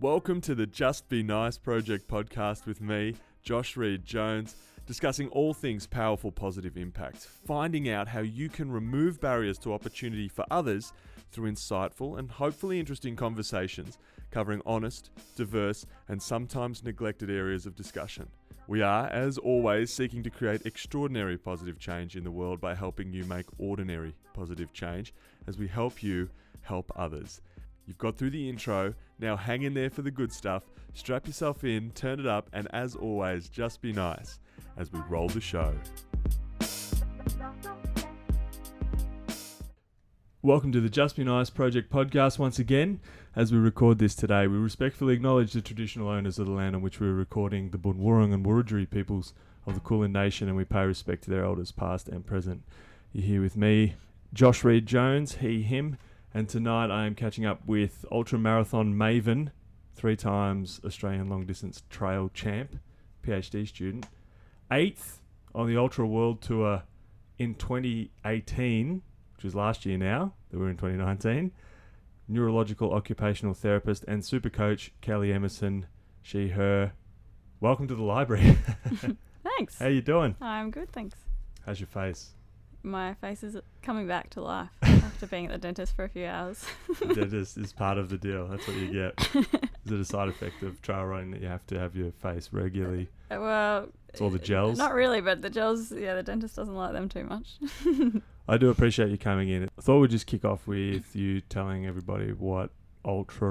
Welcome to the Just Be Nice Project podcast with me, Josh Reed-Jones, discussing all things powerful positive impact, finding out how you can remove barriers to opportunity for others through insightful and hopefully interesting conversations covering honest, diverse, and sometimes neglected areas of discussion. We are, as always, seeking to create extraordinary positive change in the world by helping you make ordinary positive change as we help you help others. You've got through the intro, now hang in there for the good stuff, strap yourself in, turn it up, and as always, just be nice as we roll the show. Welcome to the Just Be Nice Project podcast once again. As we record this today, we respectfully acknowledge the traditional owners of the land on which we're recording, the Bunwurrung and Wurundjeri peoples of the Kulin Nation, and we pay respect to their elders past and present. You're here with me, Josh Reed-Jones, he, him, and tonight I am catching up with ultramarathon maven, 3 times Australian long distance trail champ, PhD student, 8th on the Ultra World Tour in 2018, which was last year now, that we're in 2019, Neurological Occupational Therapist and super coach Kellie Emmerson, she, her. Welcome to the library. Thanks. How you doing? I'm good, thanks. How's your face? My face is coming back to life after being at the dentist for a few hours. The dentist is part of the deal. That's what you get. Is it a side effect of trail running that you have to have your face regularly? Well, it's all the gels? Not really, but the gels, the dentist doesn't like them too much. I do appreciate you coming in. I thought we'd just kick off with you telling everybody what ultra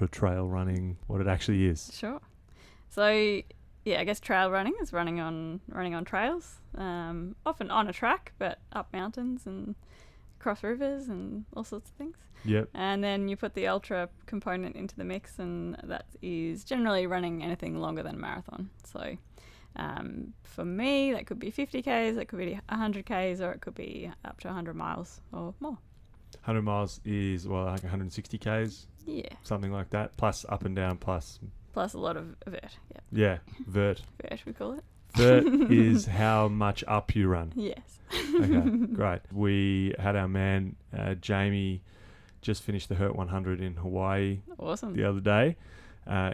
trail running, what it actually is. Sure. So, I guess trail running is running on trails, often on a track, but up mountains and across rivers and all sorts of things. Yep. And then you put the ultra component into the mix, and that is generally running anything longer than a marathon. So for me, that could be 50 Ks, that could be 100 Ks, or it could be up to 100 miles or more. 100 miles is, like 160 Ks? Yeah. Something like that, plus up and down, plus a lot of vert, yeah. Yeah, vert. Vert, we call it. Vert is how much up you run. Yes. Okay, great. We had our man, Jamie, just finished the Hurt 100 in Hawaii. Awesome. The other day.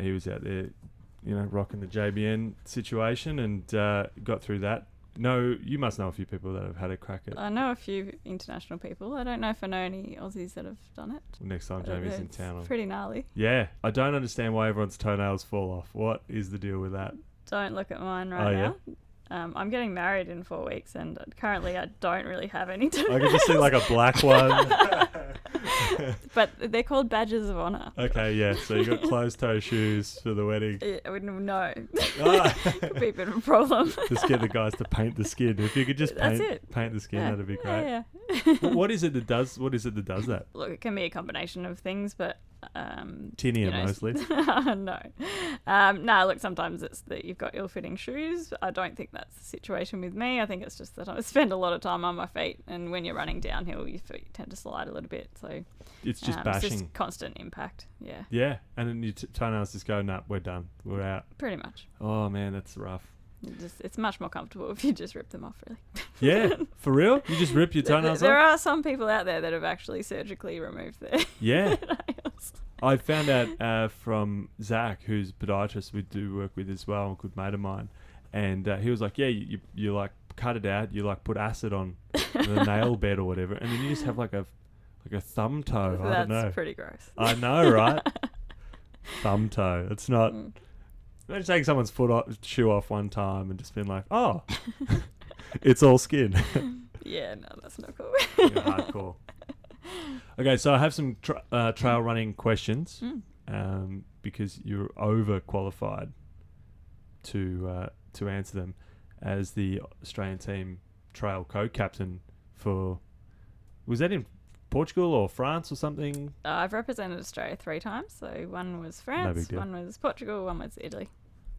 He was out there, rocking the JBN situation and got through that. No, you must know a few people that have had a crack at it. I know a few international people. I don't know if I know any Aussies that have done it. Next time Jamie's in town. It's pretty gnarly. Yeah. I don't understand why everyone's toenails fall off. What is the deal with that? Don't look at mine right now. I'm getting married in 4 weeks, and currently I don't really have any toenails. I can just see like a black one. But they're called badges of honour. Okay, yeah. So you got closed toe shoes for the wedding. I wouldn't know. Could be a bit of a problem. Just get the guys to paint the skin. If you could just paint the skin, that'd be great. Yeah. What is it that does that? Look, it can be a combination of things, but tinea mostly. No. No, look, sometimes it's that you've got ill-fitting shoes. I don't think that's the situation with me. I think it's just that I spend a lot of time on my feet, and when you're running downhill, your feet tend to slide a little bit. So it's just bashing. It's just constant impact. Yeah. Yeah, and then your toenails just go, nah, we're done. We're out. Pretty much. Oh man, that's rough. It's much more comfortable if you just rip them off, really. Yeah, for real? You just rip your toenails off? There are some people out there that have actually surgically removed their nails. I found out from Zach, who's a podiatrist we do work with as well, a good mate of mine, and he was like, yeah, you like cut it out, you like put acid on the nail bed or whatever, and then you just have like a thumb toe. I don't know. That's pretty gross. I know, right? Thumb toe. It's not... Imagine taking someone's shoe off one time and just being like, oh, it's all skin. Yeah, no, that's not cool. Hardcore. Okay, so I have some trail running questions because you're overqualified to answer them as the Australian team trail co-captain for... Was that in Portugal or France or something? I've represented Australia 3 times. So one was France, one was Portugal, one was Italy.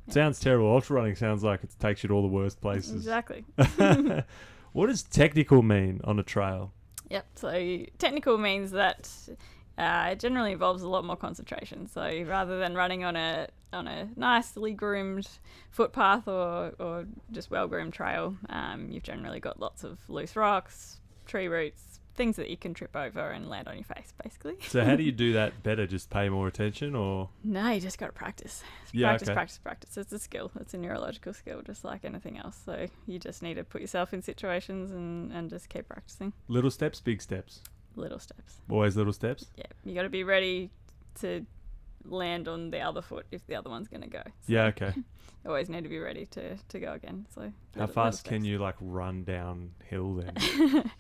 Yeah. Sounds terrible. Ultra running sounds like it takes you to all the worst places. Exactly. What does technical mean on a trail? Yep. So technical means that it generally involves a lot more concentration. So rather than running on a nicely groomed footpath or just well groomed trail, you've generally got lots of loose rocks, tree roots, things that you can trip over and land on your face, basically. So how do you do that better? Just pay more attention, or? No, you just got to practice. Practice. It's a skill. It's a neurological skill, just like anything else. So you just need to put yourself in situations and just keep practicing. Little steps, big steps? Little steps. Always little steps? Yeah, you got to be ready to land on the other foot if the other one's going to go. So Yeah, okay. you always need to be ready to go again. So How fast can you like run downhill then?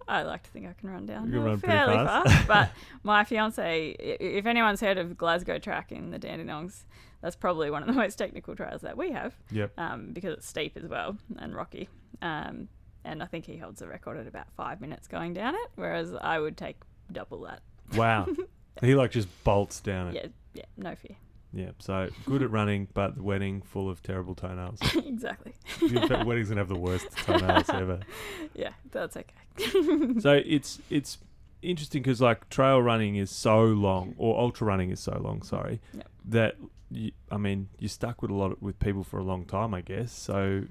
I like to think I can run down You can run pretty fairly fast. But my fiance, if anyone's heard of Glasgow Track in the Dandenongs, that's probably one of the most technical trails that we have. Yep. Because it's steep as well and rocky. And I think he holds the record at about 5 minutes going down it, whereas I would take double that. Wow. He like just bolts down it. Yeah, no fear. Yeah, so good at running, but the wedding full of terrible toenails. Exactly. Your wedding's going to have the worst toenails ever. Yeah, that's okay. So it's interesting because like trail running is so long, or ultra running is so long, sorry, Yep. that, you're stuck with people for a long time, I guess. So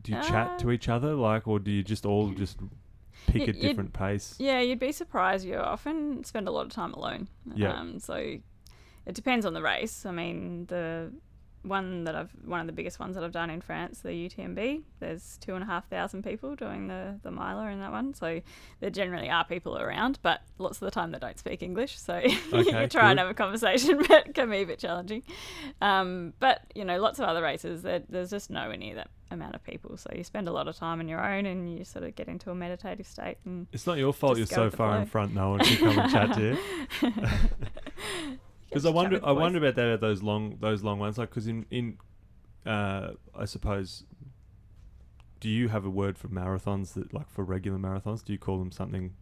do you chat to each other, like, or do you just all just pick a different pace? Yeah, you'd be surprised. You often spend a lot of time alone. Yeah. So it depends on the race. I mean, one of the biggest ones that I've done in France, the UTMB, there's 2,500 people doing the miler in that one. So there generally are people around, but lots of the time they don't speak English. So you try and have a conversation, but it can be a bit challenging. But, lots of other races, there's just nowhere near that amount of people. So you spend a lot of time on your own and you sort of get into a meditative state. And it's not your fault you're so far in front, no one can come and chat to you. Because I wonder about that, about those long ones, like, because I suppose, do you have a word for marathons that, like, for regular marathons? Do you call them something?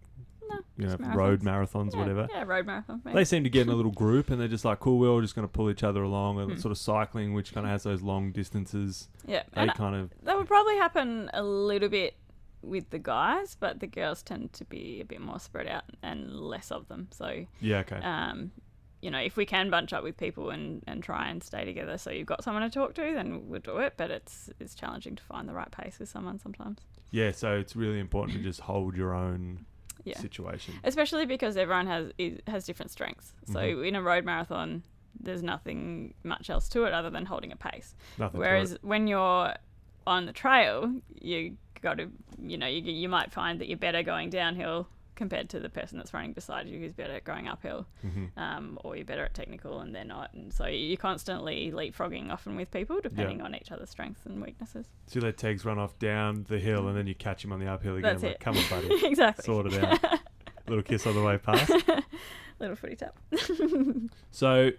No, road marathons, whatever. Yeah, road marathon. They seem to get in a little group and they're just like, cool, we're all just going to pull each other along, and sort of cycling, which kind of has those long distances. Yeah, That would probably happen a little bit with the guys, but the girls tend to be a bit more spread out and less of them. So yeah, okay. If we can bunch up with people and try and stay together, so you've got someone to talk to, then we'll do it. But it's challenging to find the right pace with someone sometimes. Yeah, so it's really important to just hold your own situation, especially because everyone has different strengths. So in a road marathon, there's nothing much else to it other than holding a pace. Whereas when you're on the trail, you got to, you might find that you're better going downhill compared to the person that's running beside you who's better at going uphill, or you're better at technical and they're not. And so you're constantly leapfrogging often with people depending on each other's strengths and weaknesses. So you let Tegs run off down the hill and then you catch him on the uphill again. That's it. Come on, buddy. Exactly. Sort it out. Little kiss on the way past. Little footy tap. So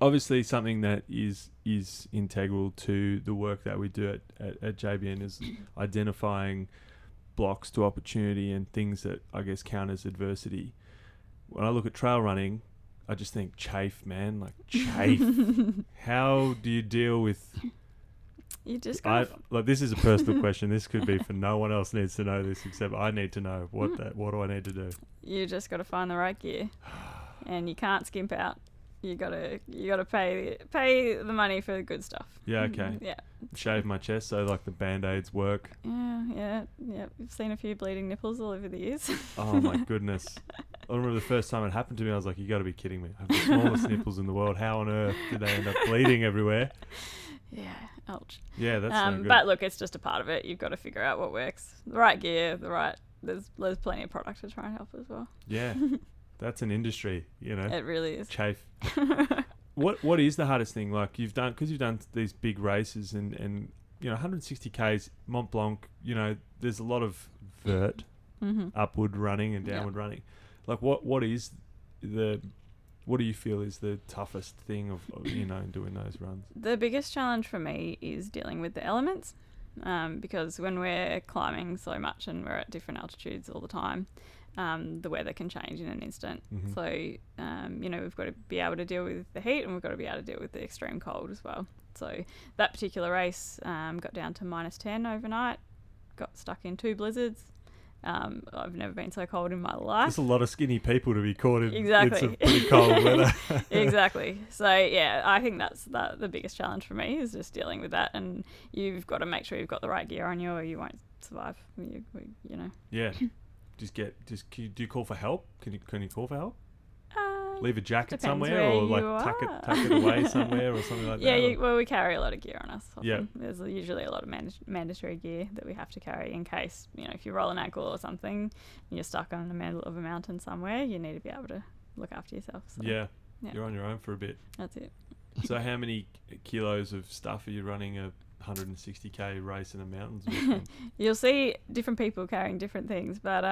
obviously something that is integral to the work that we do at JBN is identifying blocks to opportunity and things that I guess count as adversity. When I look at trail running, I just think chafe, man, like chafe. How do you deal with? You just like, this is a personal question. This could be for no one else needs to know this except I need to know what do I need to do. You just got to find the right gear, and you can't skimp out. You gotta pay the money for the good stuff. Yeah, okay. Yeah. Shave my chest so like the band-aids work. Yeah. We've seen a few bleeding nipples all over the years. Oh my goodness. I remember the first time it happened to me, I was like, you got to be kidding me. I have the smallest nipples in the world. How on earth did they end up bleeding everywhere? Yeah, ouch. Yeah, that's no good. But look, it's just a part of it. You've got to figure out what works. The right gear, there's plenty of product to try and help as well. Yeah. That's an industry, It really is. Chafe. What is the hardest thing? Like you've done these big races and 160 Ks, Mont Blanc, there's a lot of vert, upward running and downward running. Like what do you feel is the toughest thing of doing those runs? The biggest challenge for me is dealing with the elements, because when we're climbing so much and we're at different altitudes all the time, the weather can change in an instant. So, we've got to be able to deal with the heat and we've got to be able to deal with the extreme cold as well. So that particular race got down to -10 overnight, got stuck in 2 blizzards. I've never been so cold in my life. There's a lot of skinny people to be caught in exactly. some pretty cold weather. Exactly. So, yeah, I think that's the biggest challenge for me is just dealing with that. And you've got to make sure you've got the right gear on you or you won't survive, Yeah. do you call for help? Can you call for help? Leave a jacket Depends somewhere, where or you like tuck it away somewhere, or something like that. Yeah, well, we carry a lot of gear on us. Often. Yeah. There's usually a lot of mandatory gear that we have to carry in case, if you roll an ankle or something, and you're stuck on the middle of a mountain somewhere, you need to be able to look after yourself. So, Yeah. You're on your own for a bit. That's it. So how many kilos of stuff are you running a 160k race in the mountains with? You'll see different people carrying different things, but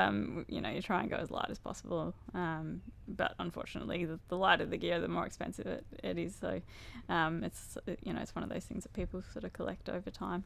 you try and go as light as possible. But unfortunately, the lighter the gear, the more expensive it is. So it's one of those things that people sort of collect over time.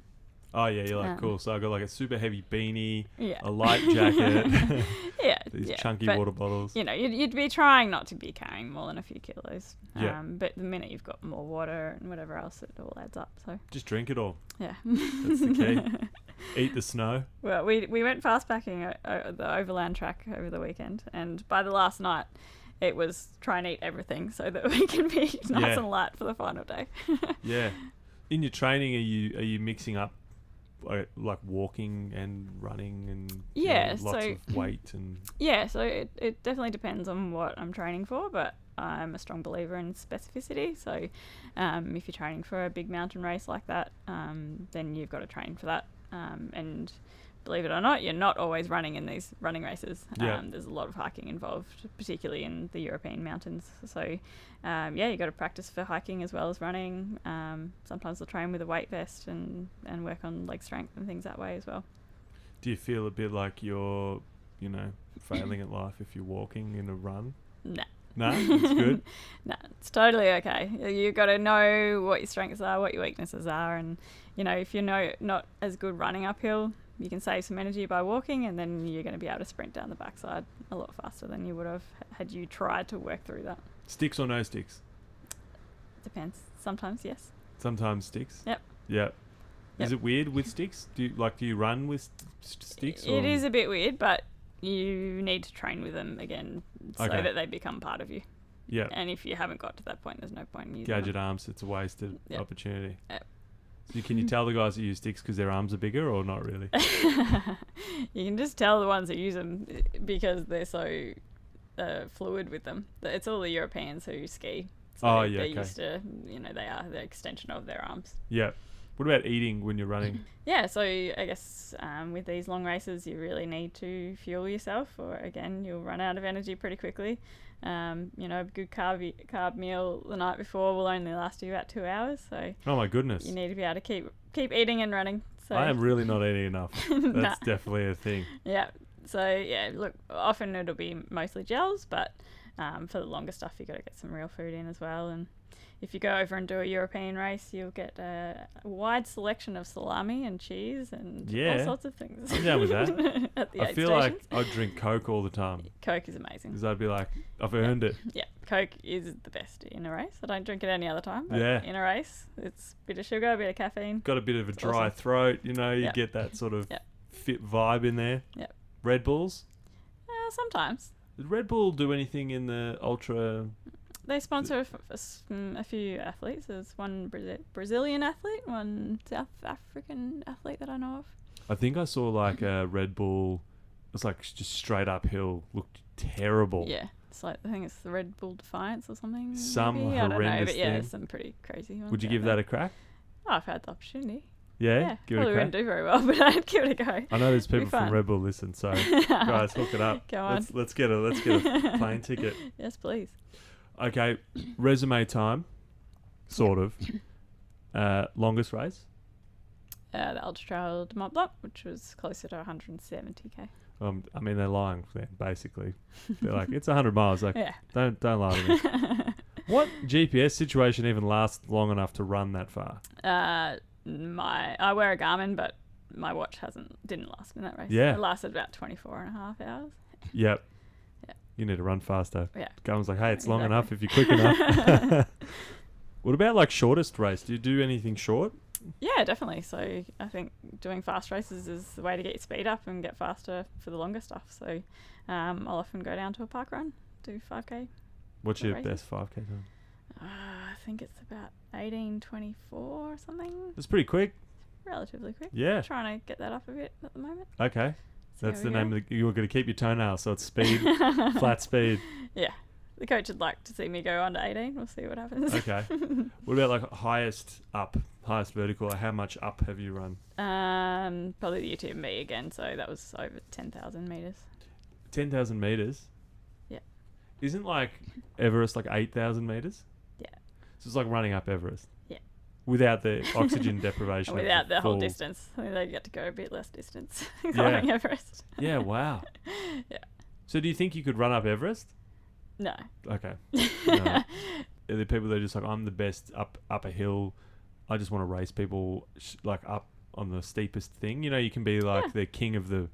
Oh yeah, you're like, cool. So I got like a super heavy beanie, Yeah. a light jacket, Yeah, these chunky water bottles. You'd be trying not to be carrying more than a few kilos. Yeah. But the minute you've got more water and whatever else, it all adds up. So Just drink it all. yeah, That's the key. Eat the snow. Well, we went fast packing the overland track over the weekend, and by the last night, it was try and eat everything so that we can be nice and light for the final day. Yeah. In your training, are you mixing up like walking and running and lots of weight and so it definitely depends on what I'm training for, but I'm a strong believer in specificity. So if you're training for a big mountain race like that, then you've got to train for that, and believe it or not, you're not always running in these running races. There's a lot of hiking involved, particularly in the European mountains. So, you got to practice for hiking as well as running. Sometimes I'll train with a weight vest and work on leg strength and things that way as well. Do you feel a bit like you're, failing at life if you're walking in a run? No. No? It's good? No, it's totally okay. You've got to know what your strengths are, what your weaknesses are, and, if you're not as good running uphill, you can save some energy by walking, and then you're going to be able to sprint down the backside a lot faster than you would have had you tried to work through that. Sticks or no sticks? Depends. Sometimes, yes. Sometimes sticks? Yep. Yeah. Is it weird with sticks? Do you run with sticks? It is a bit weird, but you need to train with them again so that they become part of you. Yeah. And if you haven't got to that point, there's no point in using Gadget them. arms, it's a wasted opportunity. Yep. So can you tell the guys that use sticks because their arms are bigger or not really? You can just tell the ones that use them because they're so fluid with them. It's all the Europeans who ski. So they're used to, they are the extension of their arms. Yeah. What about eating when you're running? Yeah, so I guess with these long races, you really need to fuel yourself, or again, you'll run out of energy pretty quickly. A good carb meal the night before will only last you about 2 hours. So oh my goodness, you need to be able to keep eating and running. So I am really not eating enough. That's definitely a thing. Yeah. So look, often it'll be mostly gels, but for the longer stuff, you got to get some real food in as well. And if you go over and do a European race, you'll get a wide selection of salami and cheese and all sorts of things. I'm down with that. At the I feel like I'd drink Coke all the time. Coke is amazing. Because I'd be like, I've earned it. Yeah, Coke is the best in a race. I don't drink it any other time. But in a race, it's a bit of sugar, a bit of caffeine. Got a bit of a dry throat, you get that sort of fit vibe in there. Yep. Red Bulls? Sometimes. Did Red Bull do anything in the ultra... They sponsor a few athletes. There's one Brazilian athlete, one South African athlete that I know of. I think I saw like a Red Bull. It was like just straight uphill. Looked terrible. Yeah, it's like I think it's the Red Bull Defiance or something. Some maybe? horrendous I don't know, but thing. some pretty crazy ones. Would you give that a crack? Oh, I've had the opportunity. Yeah, give it a crack. Wouldn't do very well, but I'd give it a go. I know there's people from Red Bull listen, so guys, hook it up. Go on. Let's get a plane ticket. Yes, please. Okay, resume time, sort of. Longest race? The Ultra Trail de Mont Blanc, which was closer to 170k. I mean, they're lying there, basically. They're like, it's 100 miles. Like, don't lie to me. What GPS situation even lasts long enough to run that far? I wear a Garmin, but my watch didn't last in that race. Yeah. It lasted about 24 and a half hours. Yep. You need to run faster. Yeah. Garmin's like, hey, it's long enough if you're quick enough. What about like shortest race? Do you do anything short? Yeah, definitely. So I think doing fast races is the way to get your speed up and get faster for the longer stuff. So I'll often go down to a park run, do 5k. What's your best 5k time? I think it's about 18:24 or something. That's pretty quick. Relatively quick. Yeah. Trying to get that up a bit at the moment. Okay. That's the name of you're going to keep your toenails, so it's speed, flat speed. Yeah. The coach would like to see me go under 18. We'll see what happens. Okay. What about like highest vertical? Like how much up have you run? Probably the UTMB again, so that was over 10,000 metres. 10,000 metres? Yeah. Isn't like Everest like 8,000 metres? Yeah. So it's like running up Everest? Yeah. Without the oxygen deprivation. Without the whole distance. I think they get to go a bit less distance climbing Everest. Yeah, wow. Yeah. So do you think you could run up Everest? No. Okay. No. Are there people that are just like, I'm the best up a hill. I just want to race people like up on the steepest thing. You know, you can be like the king of the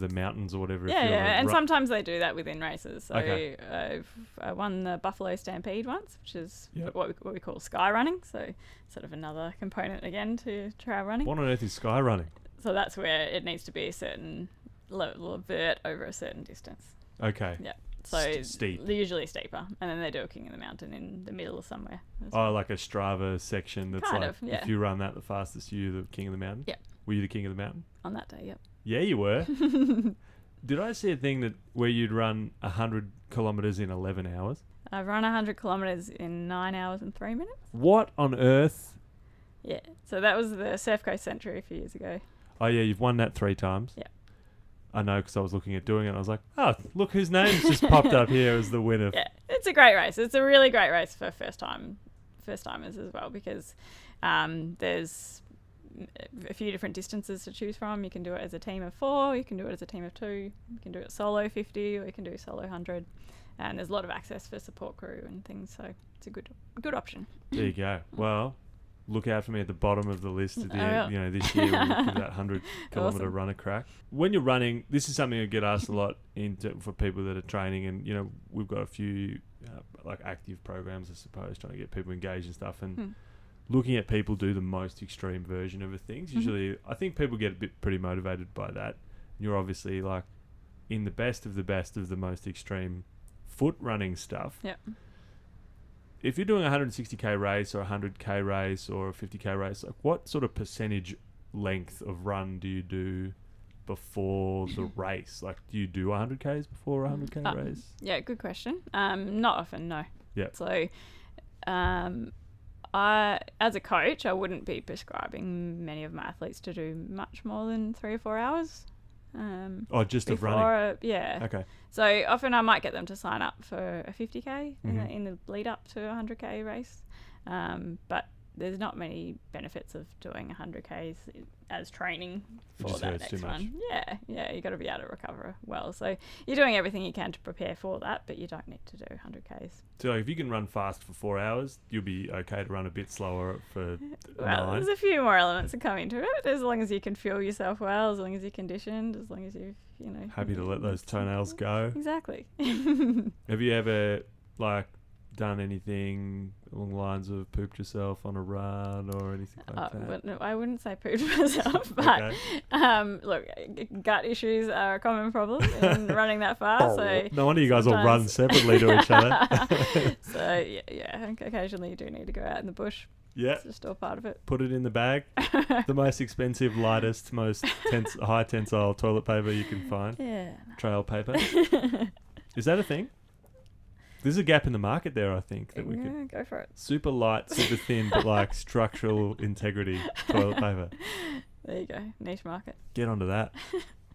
mountains or whatever. Yeah, and sometimes they do that within races. So Okay. I won the Buffalo Stampede once, which is what we call sky running. So sort of another component again to trail running. What on earth is sky running? So that's where it needs to be a certain level of vert over a certain distance. Okay. Yeah. So steep. They're usually steeper, and then they do a King of the Mountain in the middle or somewhere. Like a Strava section that's kind like, of, yeah. If you run that the fastest, you're the king of the mountain? Yeah. Were you the king of the mountain? On that day, yep. Yeah, you were. Did I see a thing where you'd run 100 kilometres in 11 hours? I've run 100 kilometres in 9 hours and 3 minutes. What on earth? Yeah. So that was the Surf Coast Century a few years ago. Oh, yeah, you've won that 3 times? Yeah. I know, because I was looking at doing it and I was like, oh, look whose name's just popped up here as the winner. Yeah, it's a great race. It's a really great race for first-timers as well, because there's a few different distances to choose from. You can do it as a team of 4, you can do it as a team of 2, you can do it solo 50, or you can do solo 100. And there's a lot of access for support crew and things, so it's a good option. There you go. Well, look out for me at the bottom of the list at the end, will. this year when we give that 100-kilometre Awesome. run a crack. When you're running, this is something I get asked a lot for people that are training, and we've got a few like active programs, I suppose, trying to get people engaged and stuff, and looking at people do the most extreme version of things. Usually, I think people get pretty motivated by that. You're obviously like in the best of the most extreme foot running stuff. Yeah. If you're doing a 160k race or a 100k race or a 50k race, like what sort of percentage length of run do you do before the race? Like, do you do 100k's before a 100k race? Yeah, good question. Not often, no. Yeah. So, I, as a coach, I wouldn't be prescribing many of my athletes to do much more than 3 or 4 hours. Just of running? Yeah. Okay. So often I might get them to sign up for a 50k in the lead up to a 100k race. But there's not many benefits of doing 100k's as training for that next one. Yeah, you got to be able to recover well. So you're doing everything you can to prepare for that, but you don't need to do 100k's. So if you can run fast for 4 hours, you'll be okay to run a bit slower for 9. There's a few more elements that come into it. As long as you can feel yourself well, as long as you're conditioned, as long as you've, happy to let those toenails go. Exactly. Have you ever done anything along the lines of pooped yourself on a run or anything like that? No, I wouldn't say pooped myself, but look, gut issues are a common problem in running that far. So no wonder you guys all run separately to each other. So yeah, occasionally you do need to go out in the bush. Yeah, it's just all part of it. Put it in the bag. The most expensive, lightest, most high tensile toilet paper you can find. Yeah. Trail paper. Is that a thing? There's a gap in the market there, I think, that we could go for it. Super light, super thin, but like structural integrity toilet paper. There you go, niche market. Get onto that.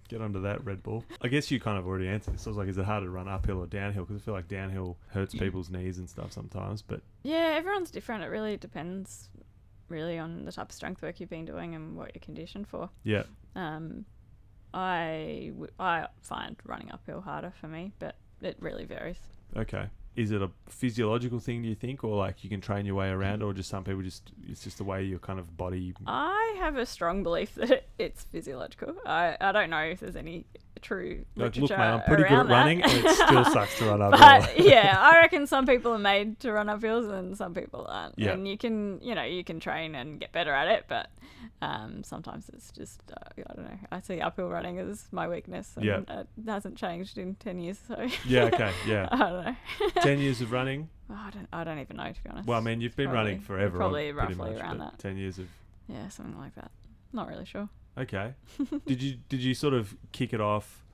Get onto that, Red Bull. I guess you kind of already answered this. I was like, is it harder to run uphill or downhill? Because I feel like downhill hurts people's knees and stuff sometimes. But yeah, everyone's different. It really depends, really, on the type of strength work you've been doing and what you're conditioned for. Yeah. I find running uphill harder for me, but it really varies. Okay. Is it a physiological thing, do you think, or like you can train your way around, or just some people it's just the way your kind of body? I have a strong belief that it's physiological. I don't know if there's any true literature look, mate, I'm pretty good at that. running, and it still sucks to run uphill. But yeah, I reckon some people are made to run uphills and some people aren't. Yeah. And you can train and get better at it, but sometimes it's just I don't know. I see uphill running as my weakness, and it hasn't changed in 10 years. So yeah, okay, yeah. I don't know. 10 years of running. Oh, I don't even know, to be honest. Well, I mean, you've been running forever. Probably pretty roughly much, around that. 10 years of. Yeah, something like that. Not really sure. Okay. Did you sort of kick it off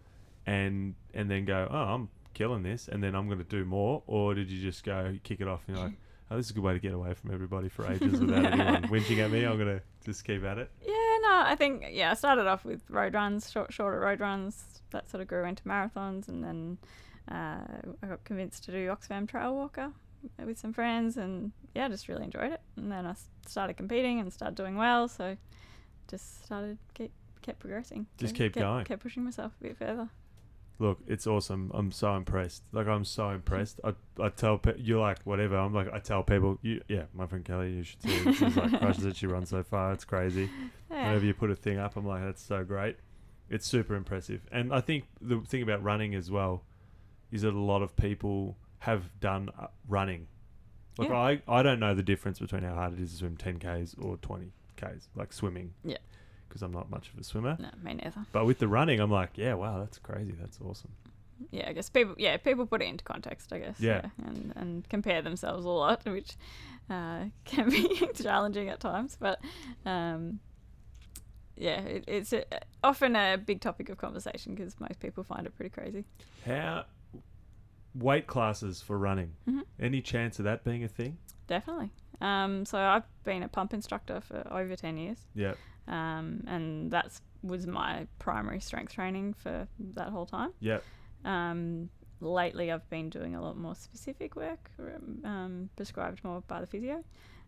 and then go, oh, I'm killing this, and then I'm going to do more, or did you just go kick it off and you're like, oh, this is a good way to get away from everybody for ages without anyone whinging at me. I'm going to just keep at it. Yeah, no, I think, I started off with road runs, shorter road runs. That sort of grew into marathons, and then I got convinced to do Oxfam Trail Walker with some friends, and I just really enjoyed it. And then I started competing and started doing well, so just kept progressing. Keep going. Kept pushing myself a bit further. Look, it's awesome. I'm so impressed. I'm so impressed. I tell you're like, whatever. I'm like, I tell people, my friend Kelly, you should see. She's like, crushes it. She runs so far. It's crazy. Yeah. Whenever you put a thing up, I'm like, that's so great. It's super impressive. And I think the thing about running as well is that a lot of people have done running. I don't know the difference between how hard it is to swim 10Ks or 20Ks, like swimming. Yeah. Because I'm not much of a swimmer. No, me neither. But with the running, I'm like, wow, that's crazy. That's awesome. Yeah, I guess people put it into context, I guess. Yeah. And compare themselves a lot, which can be challenging at times. But, it's often a big topic of conversation because most people find it pretty crazy. How weight classes for running? Mm-hmm. Any chance of that being a thing? Definitely. So I've been a pump instructor for over 10 years. Yeah. And that was my primary strength training for that whole time. Yeah. Lately, I've been doing a lot more specific work, prescribed more by the physio.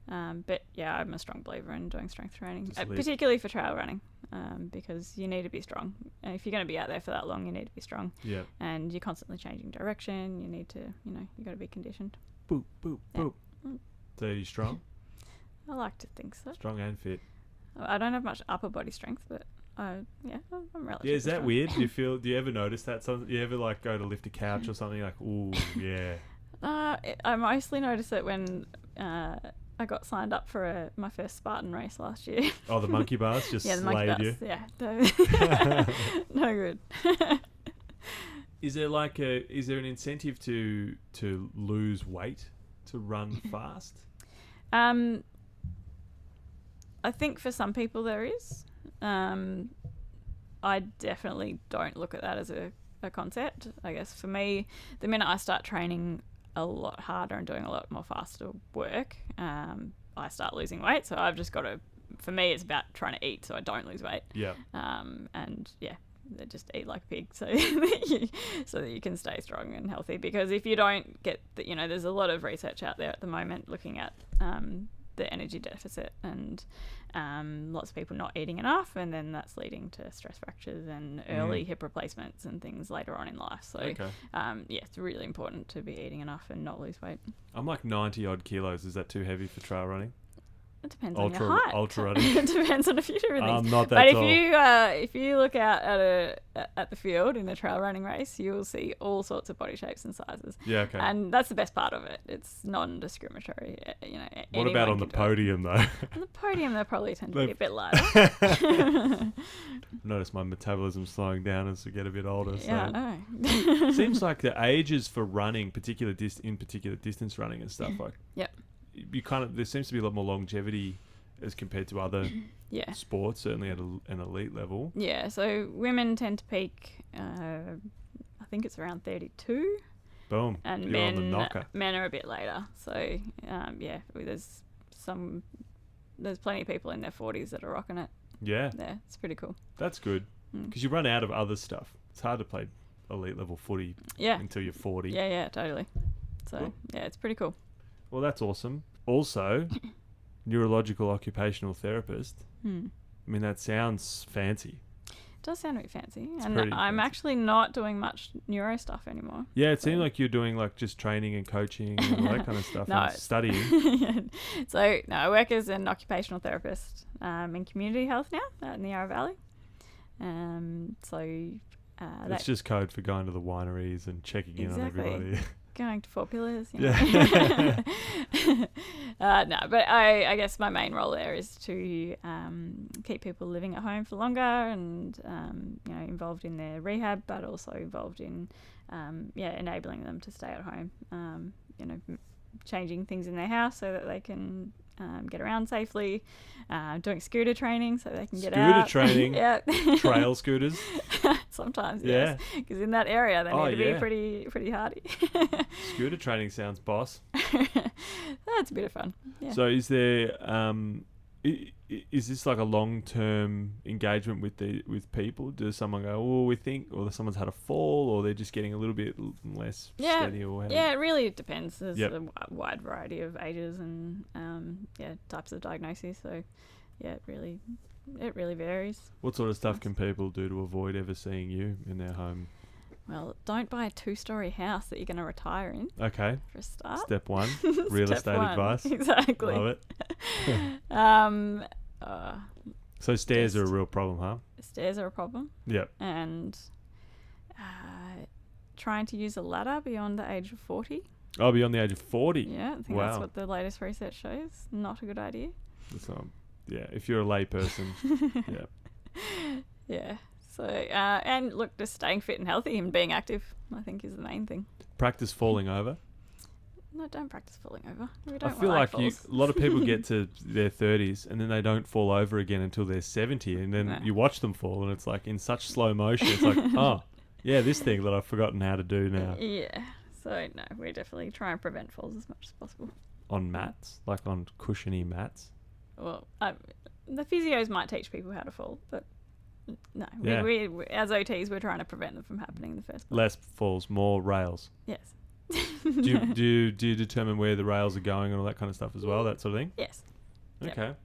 But I'm a strong believer in doing strength training, particularly for trail running, because you need to be strong. And if you're going to be out there for that long, you need to be strong. Yeah. And you're constantly changing direction. You need to, you got to be conditioned. Boop, boop, boop. So are you strong? I like to think so. Strong and fit. I don't have much upper body strength, but I'm relatively Yeah, is that strong. weird? Do you ever notice that? You ever go to lift a couch or something like, ooh, yeah. I mostly noticed it when I got signed up for my first Spartan race last year. Oh, the monkey bars just the monkey slayed bars. you? Yeah. No good. Is there an incentive to lose weight to run fast? I think for some people there is. I definitely don't look at that as a concept. I guess for me, the minute I start training a lot harder and doing a lot more faster work, I start losing weight. So I've just got to, for me, it's about trying to eat so I don't lose weight. Yeah. They just eat like a pig so that you can stay strong and healthy. Because if you don't get there's a lot of research out there at the moment looking at the energy deficit and lots of people not eating enough, and then that's leading to stress fractures and early hip replacements and things later on in life. So it's really important to be eating enough and not lose weight. I'm like 90 odd kilos. Is that too heavy for trail running? It depends on your height. Ultra running. It depends on a few different things. I'm not that but tall. if you look out at the field in a trail running race, you will see all sorts of body shapes and sizes. Yeah, okay. And that's the best part of it. It's non-discriminatory. What about on the podium though? On the podium, they probably tend to be a bit lighter. I've noticed my metabolism slowing down as we get a bit older. So. Yeah, I know. Seems like the ages for running, in particular distance running and stuff like. Yep. There seems to be a lot more longevity as compared to other sports, certainly at an elite level. Yeah, so women tend to peak, I think it's around 32. Boom. And You're on the knocker. Men are a bit later. So, there's plenty of people in their 40s that are rocking it. Yeah. Yeah, it's pretty cool. That's good. Because you run out of other stuff. It's hard to play elite level footy until you're 40. Yeah, totally. So, cool. It's pretty cool. Well, that's awesome. Also, Neurological Occupational Therapist. I mean, that sounds fancy. It does sound a bit fancy. It's and I'm actually not doing much neuro stuff anymore. Yeah, it seemed like you're doing like just training and coaching and all that kind of stuff and studying. So, I work as an occupational therapist in community health now out in the Yarra Valley. That's just code for going to the wineries and checking in on everybody. Going to 4 Pillars. Yeah. But I guess my main role there is to keep people living at home for longer and involved in their rehab, but also involved in enabling them to stay at home. Changing things in their house so that they can get around safely, doing scooter training so they can get out. Scooter training? Yeah. Trail scooters? Sometimes, Yeah. yes. Because in that area, they need to yeah. be pretty hardy. Scooter training sounds boss. That's a bit of fun. Yeah. So is there... is this like a long-term engagement with people? Does someone go, oh, we think, or someone's had a fall, or they're just getting a little bit less steady? Or it really depends. There's Yep. a wide variety of ages and types of diagnoses. So yeah, it really varies. What sort of stuff can people do to avoid ever seeing you in their home? Well, don't buy a 2-story house that you're going to retire in. Okay. For a start. Step one, real Step estate one. advice. Exactly. Love it. So stairs are a real problem, huh? Stairs are a problem. Yep. And trying to use a ladder beyond the age of 40. Oh, beyond the age of 40? Yeah, I think that's what the latest research shows. Not a good idea. So, yeah, if you're a lay person, yeah. Yeah. So, and look, just staying fit and healthy and being active, I think, is the main thing. Practice falling over. No, don't practice falling over. We I don't feel like falls. a lot of people get to their 30s and then they don't fall over again until they're 70, and then you watch them fall and it's like in such slow motion. It's like, oh, yeah, this thing that I've forgotten how to do now. Yeah. So, no, we definitely try and prevent falls as much as possible. On mats? Like on cushiony mats? Well, the physios might teach people how to fall, but no. Yeah. We as OTs, we're trying to prevent them from happening in the first place. Less falls, more rails. Yes. do you determine where the rails are going and all that kind of stuff as well, that sort of thing? Yes. Okay. Yep.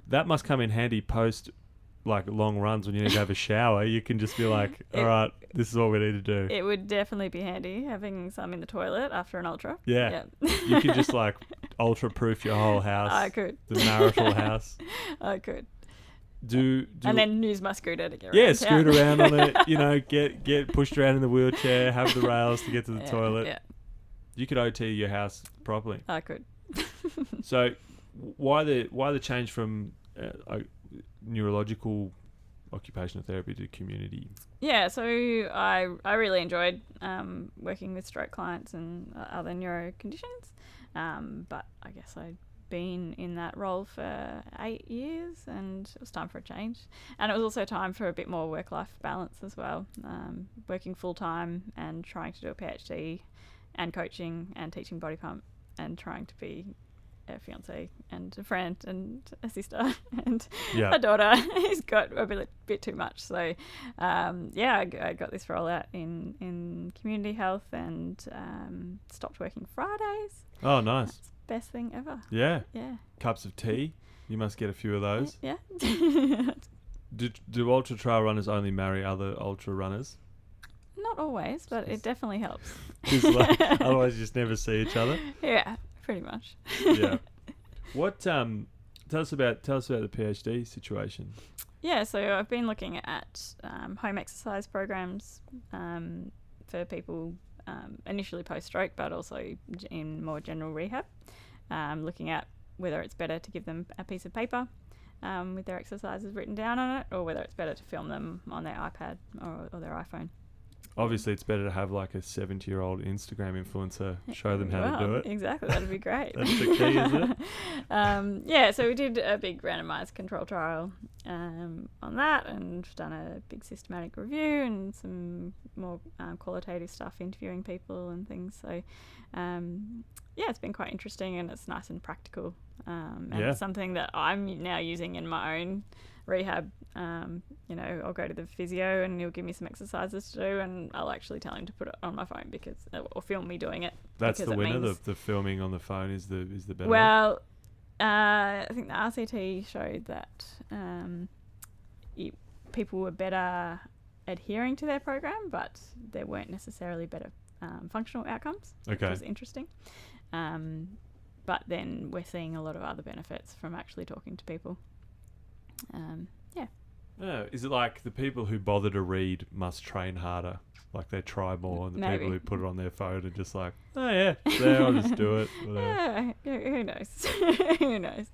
That must come in handy post like long runs when you need to have a shower. You can just be like, all right, this is what we need to do. It would definitely be handy having some in the toilet after an ultra. Yeah. You could just like ultra proof your whole house. I could. The marital house. I could. Do and then use my scooter to get around. Yeah, scoot around on it, get pushed around in the wheelchair, have the rails to get to the toilet. Yeah. You could OT your house properly. I could. So why the change from neurological occupational therapy to community? Yeah, so I really enjoyed working with stroke clients and other neuro conditions, but I guess I'd been in that role for 8 years and it was time for a change. And it was also time for a bit more work-life balance as well, working full-time and trying to do a PhD and coaching and teaching body pump and trying to be a fiance and a friend and a sister and a daughter. He's got a bit too much. So, I got this role out in community health and stopped working Fridays. Oh, nice. That's the best thing ever. Yeah. Yeah. Cups of tea. You must get a few of those. Yeah. Do ultra trail runners only marry other ultra runners? Not always, but it definitely helps. Otherwise, you just never see each other. Yeah. Pretty much. Yeah. What? Tell us about the PhD situation. Yeah, so I've been looking at home exercise programs for people initially post-stroke, but also in more general rehab. Looking at whether it's better to give them a piece of paper with their exercises written down on it, or whether it's better to film them on their iPad or their iPhone. Obviously, it's better to have like a 70-year-old Instagram influencer show them how to do it. Exactly, that'd be great. That's the key, isn't it? So we did a big randomised control trial on that, and done a big systematic review and some more qualitative stuff, interviewing people and things. So, it's been quite interesting, and it's nice and practical. And it's something that I'm now using in my own rehab. I'll go to the physio and he'll give me some exercises to do, and I'll actually tell him to put it on my phone or film me doing it. That's the winner. The filming on the phone is the better. Well, I think the RCT showed that people were better adhering to their program, but there weren't necessarily better functional outcomes, which was interesting. But then we're seeing a lot of other benefits from actually talking to people. Is it like the people who bother to read must train harder? Like they try more, and the people who put it on their phone are just like, oh yeah, there, I'll just do it. Yeah, who knows? Who knows?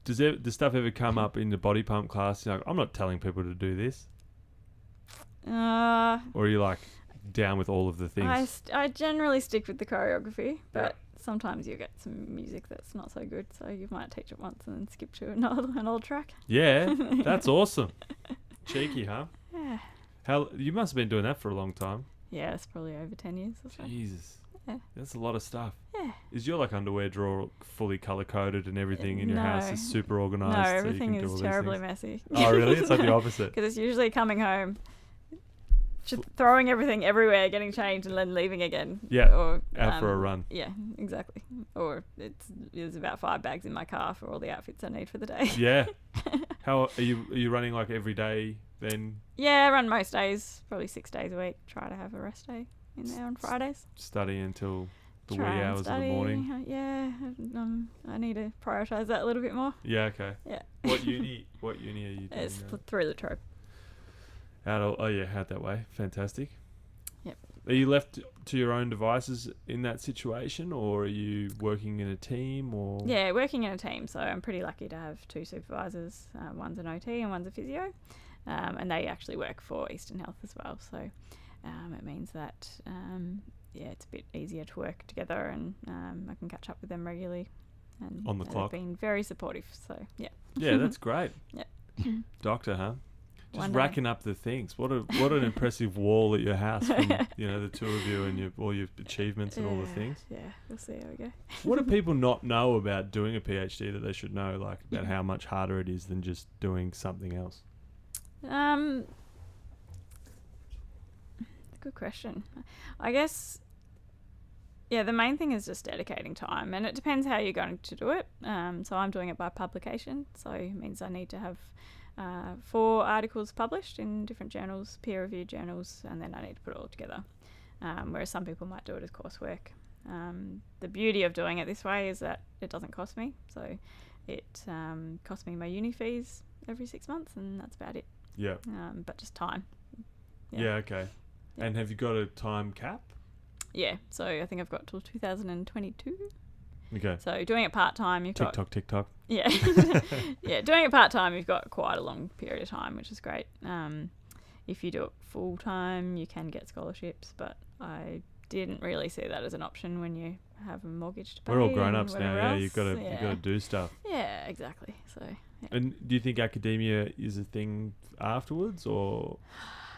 Does stuff ever come up in the body pump class? You're like, I'm not telling people to do this. Or are you like down with all of the things? I generally stick with the choreography, but sometimes you get some music that's not so good, so you might teach it once and then skip to an old track. Yeah, that's awesome. Cheeky, huh? Yeah. You must have been doing that for a long time. Yeah, it's probably over 10 years or so. Jesus. Yeah. That's a lot of stuff. Yeah. Is your underwear drawer fully color coded and everything in your No. house is super organized? No, so you everything can do all is these terribly things? messy. Oh, really? It's like the opposite. Because it's usually coming home, throwing everything everywhere, getting changed, and then leaving again. Yeah, Or out for a run. Yeah, exactly. Or there's about 5 bags in my car for all the outfits I need for the day. Yeah. How are you running every day then? Yeah, I run most days, probably 6 days a week. Try to have a rest day in there on Fridays. Study until the Try wee and hours of the study. morning. Yeah, I need to prioritise that a little bit more. Yeah, okay. Yeah. What uni are you doing? It's now? through the trope. Out that way. Fantastic. Yep. Are you left to your own devices in that situation, or are you working in a team? Or Yeah, working in a team. So I'm pretty lucky to have 2 supervisors. One's an OT and one's a physio. And they actually work for Eastern Health as well. So it means that, it's a bit easier to work together, and I can catch up with them regularly. And On the clock. They've been very supportive. So, yeah. Yeah, that's great. Yep. Doctor, huh? Just One day. racking up the things. What an impressive wall at your house from the two of you and all your achievements and all the things. Yeah, we'll see how we go. What do people not know about doing a PhD that they should know, about how much harder it is than just doing something else? Good question. I guess, the main thing is just dedicating time, and it depends how you're going to do it. So I'm doing it by publication, so it means I need to have 4 articles published in different journals, peer-reviewed journals, and then I need to put it all together. Whereas some people might do it as coursework. The beauty of doing it this way is that it doesn't cost me. So it costs me my uni fees every 6 months, and that's about it. Yeah. But just time. Yeah, okay. Yeah. And have you got a time cap? Yeah, so I think I've got till 2022. Okay. So doing it part-time, you've got... TikTok. Yeah. Yeah, doing it part-time, you've got quite a long period of time, which is great. If you do it full-time, you can get scholarships, but I didn't really see that as an option when you have a mortgage to pay. We're all grown-ups and now, whatever you've else. got to do stuff. Yeah, exactly. So, yeah. And do you think academia is a thing afterwards, or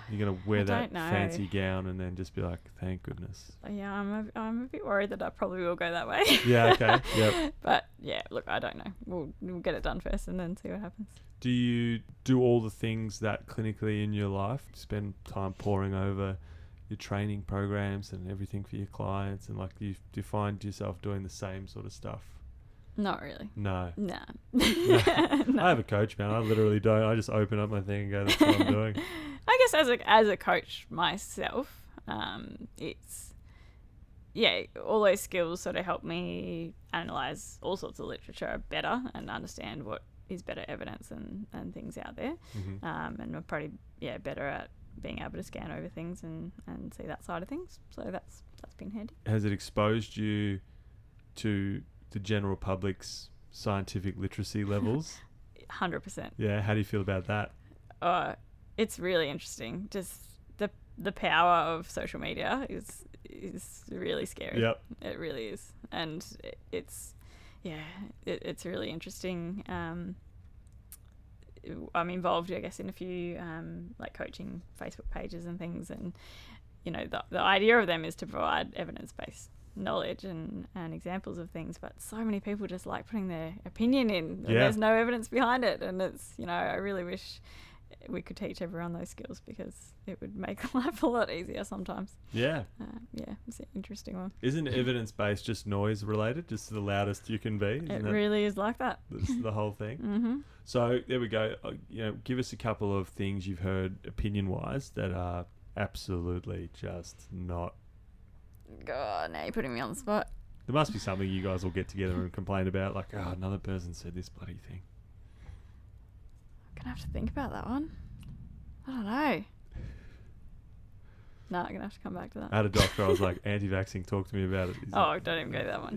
you're going to wear that fancy gown and then just be like, thank goodness? Yeah, I'm a bit worried that I probably will go that way. Yeah, okay. Yep. But yeah, look, I don't know. We'll get it done first and then see what happens. Do you do all the things that clinically in your life? Spend time poring over your training programs and everything for your clients, and do you find yourself doing the same sort of stuff? Not really. No. Nah. No. I have a coach, man. I literally don't. I just open up my thing and go, that's what I'm doing. I guess as a coach myself, it's all those skills sort of help me analyze all sorts of literature better and understand what is better evidence and things out there. Mm-hmm. And I'm probably better at being able to scan over things and see that side of things. So that's been handy. Has it exposed you to the general public's scientific literacy levels? 100%. Yeah. How do you feel about that? It's really interesting. Just the power of social media is really scary. Yep. It really is, and it's really interesting. I'm involved, I guess, in a few coaching Facebook pages and things, and the idea of them is to provide evidence-based knowledge and examples of things, but so many people just like putting their opinion in, and there's no evidence behind it, and it's I really wish we could teach everyone those skills, because it would make life a lot easier sometimes. Yeah. It's an interesting one. Isn't evidence-based just noise related, just the loudest you can be? It really is like that. That's the whole thing. Mm-hmm. So there we go. Give us a couple of things you've heard opinion-wise that are absolutely just not. God, now you're putting me on the spot. There must be something you guys will get together and complain about, another person said this bloody thing. I'm gonna have to think about that one. I don't know. No, I'm gonna have to come back to that. I had a doctor, I was like, anti-vaxxing, talk to me about it. Don't even go to that one.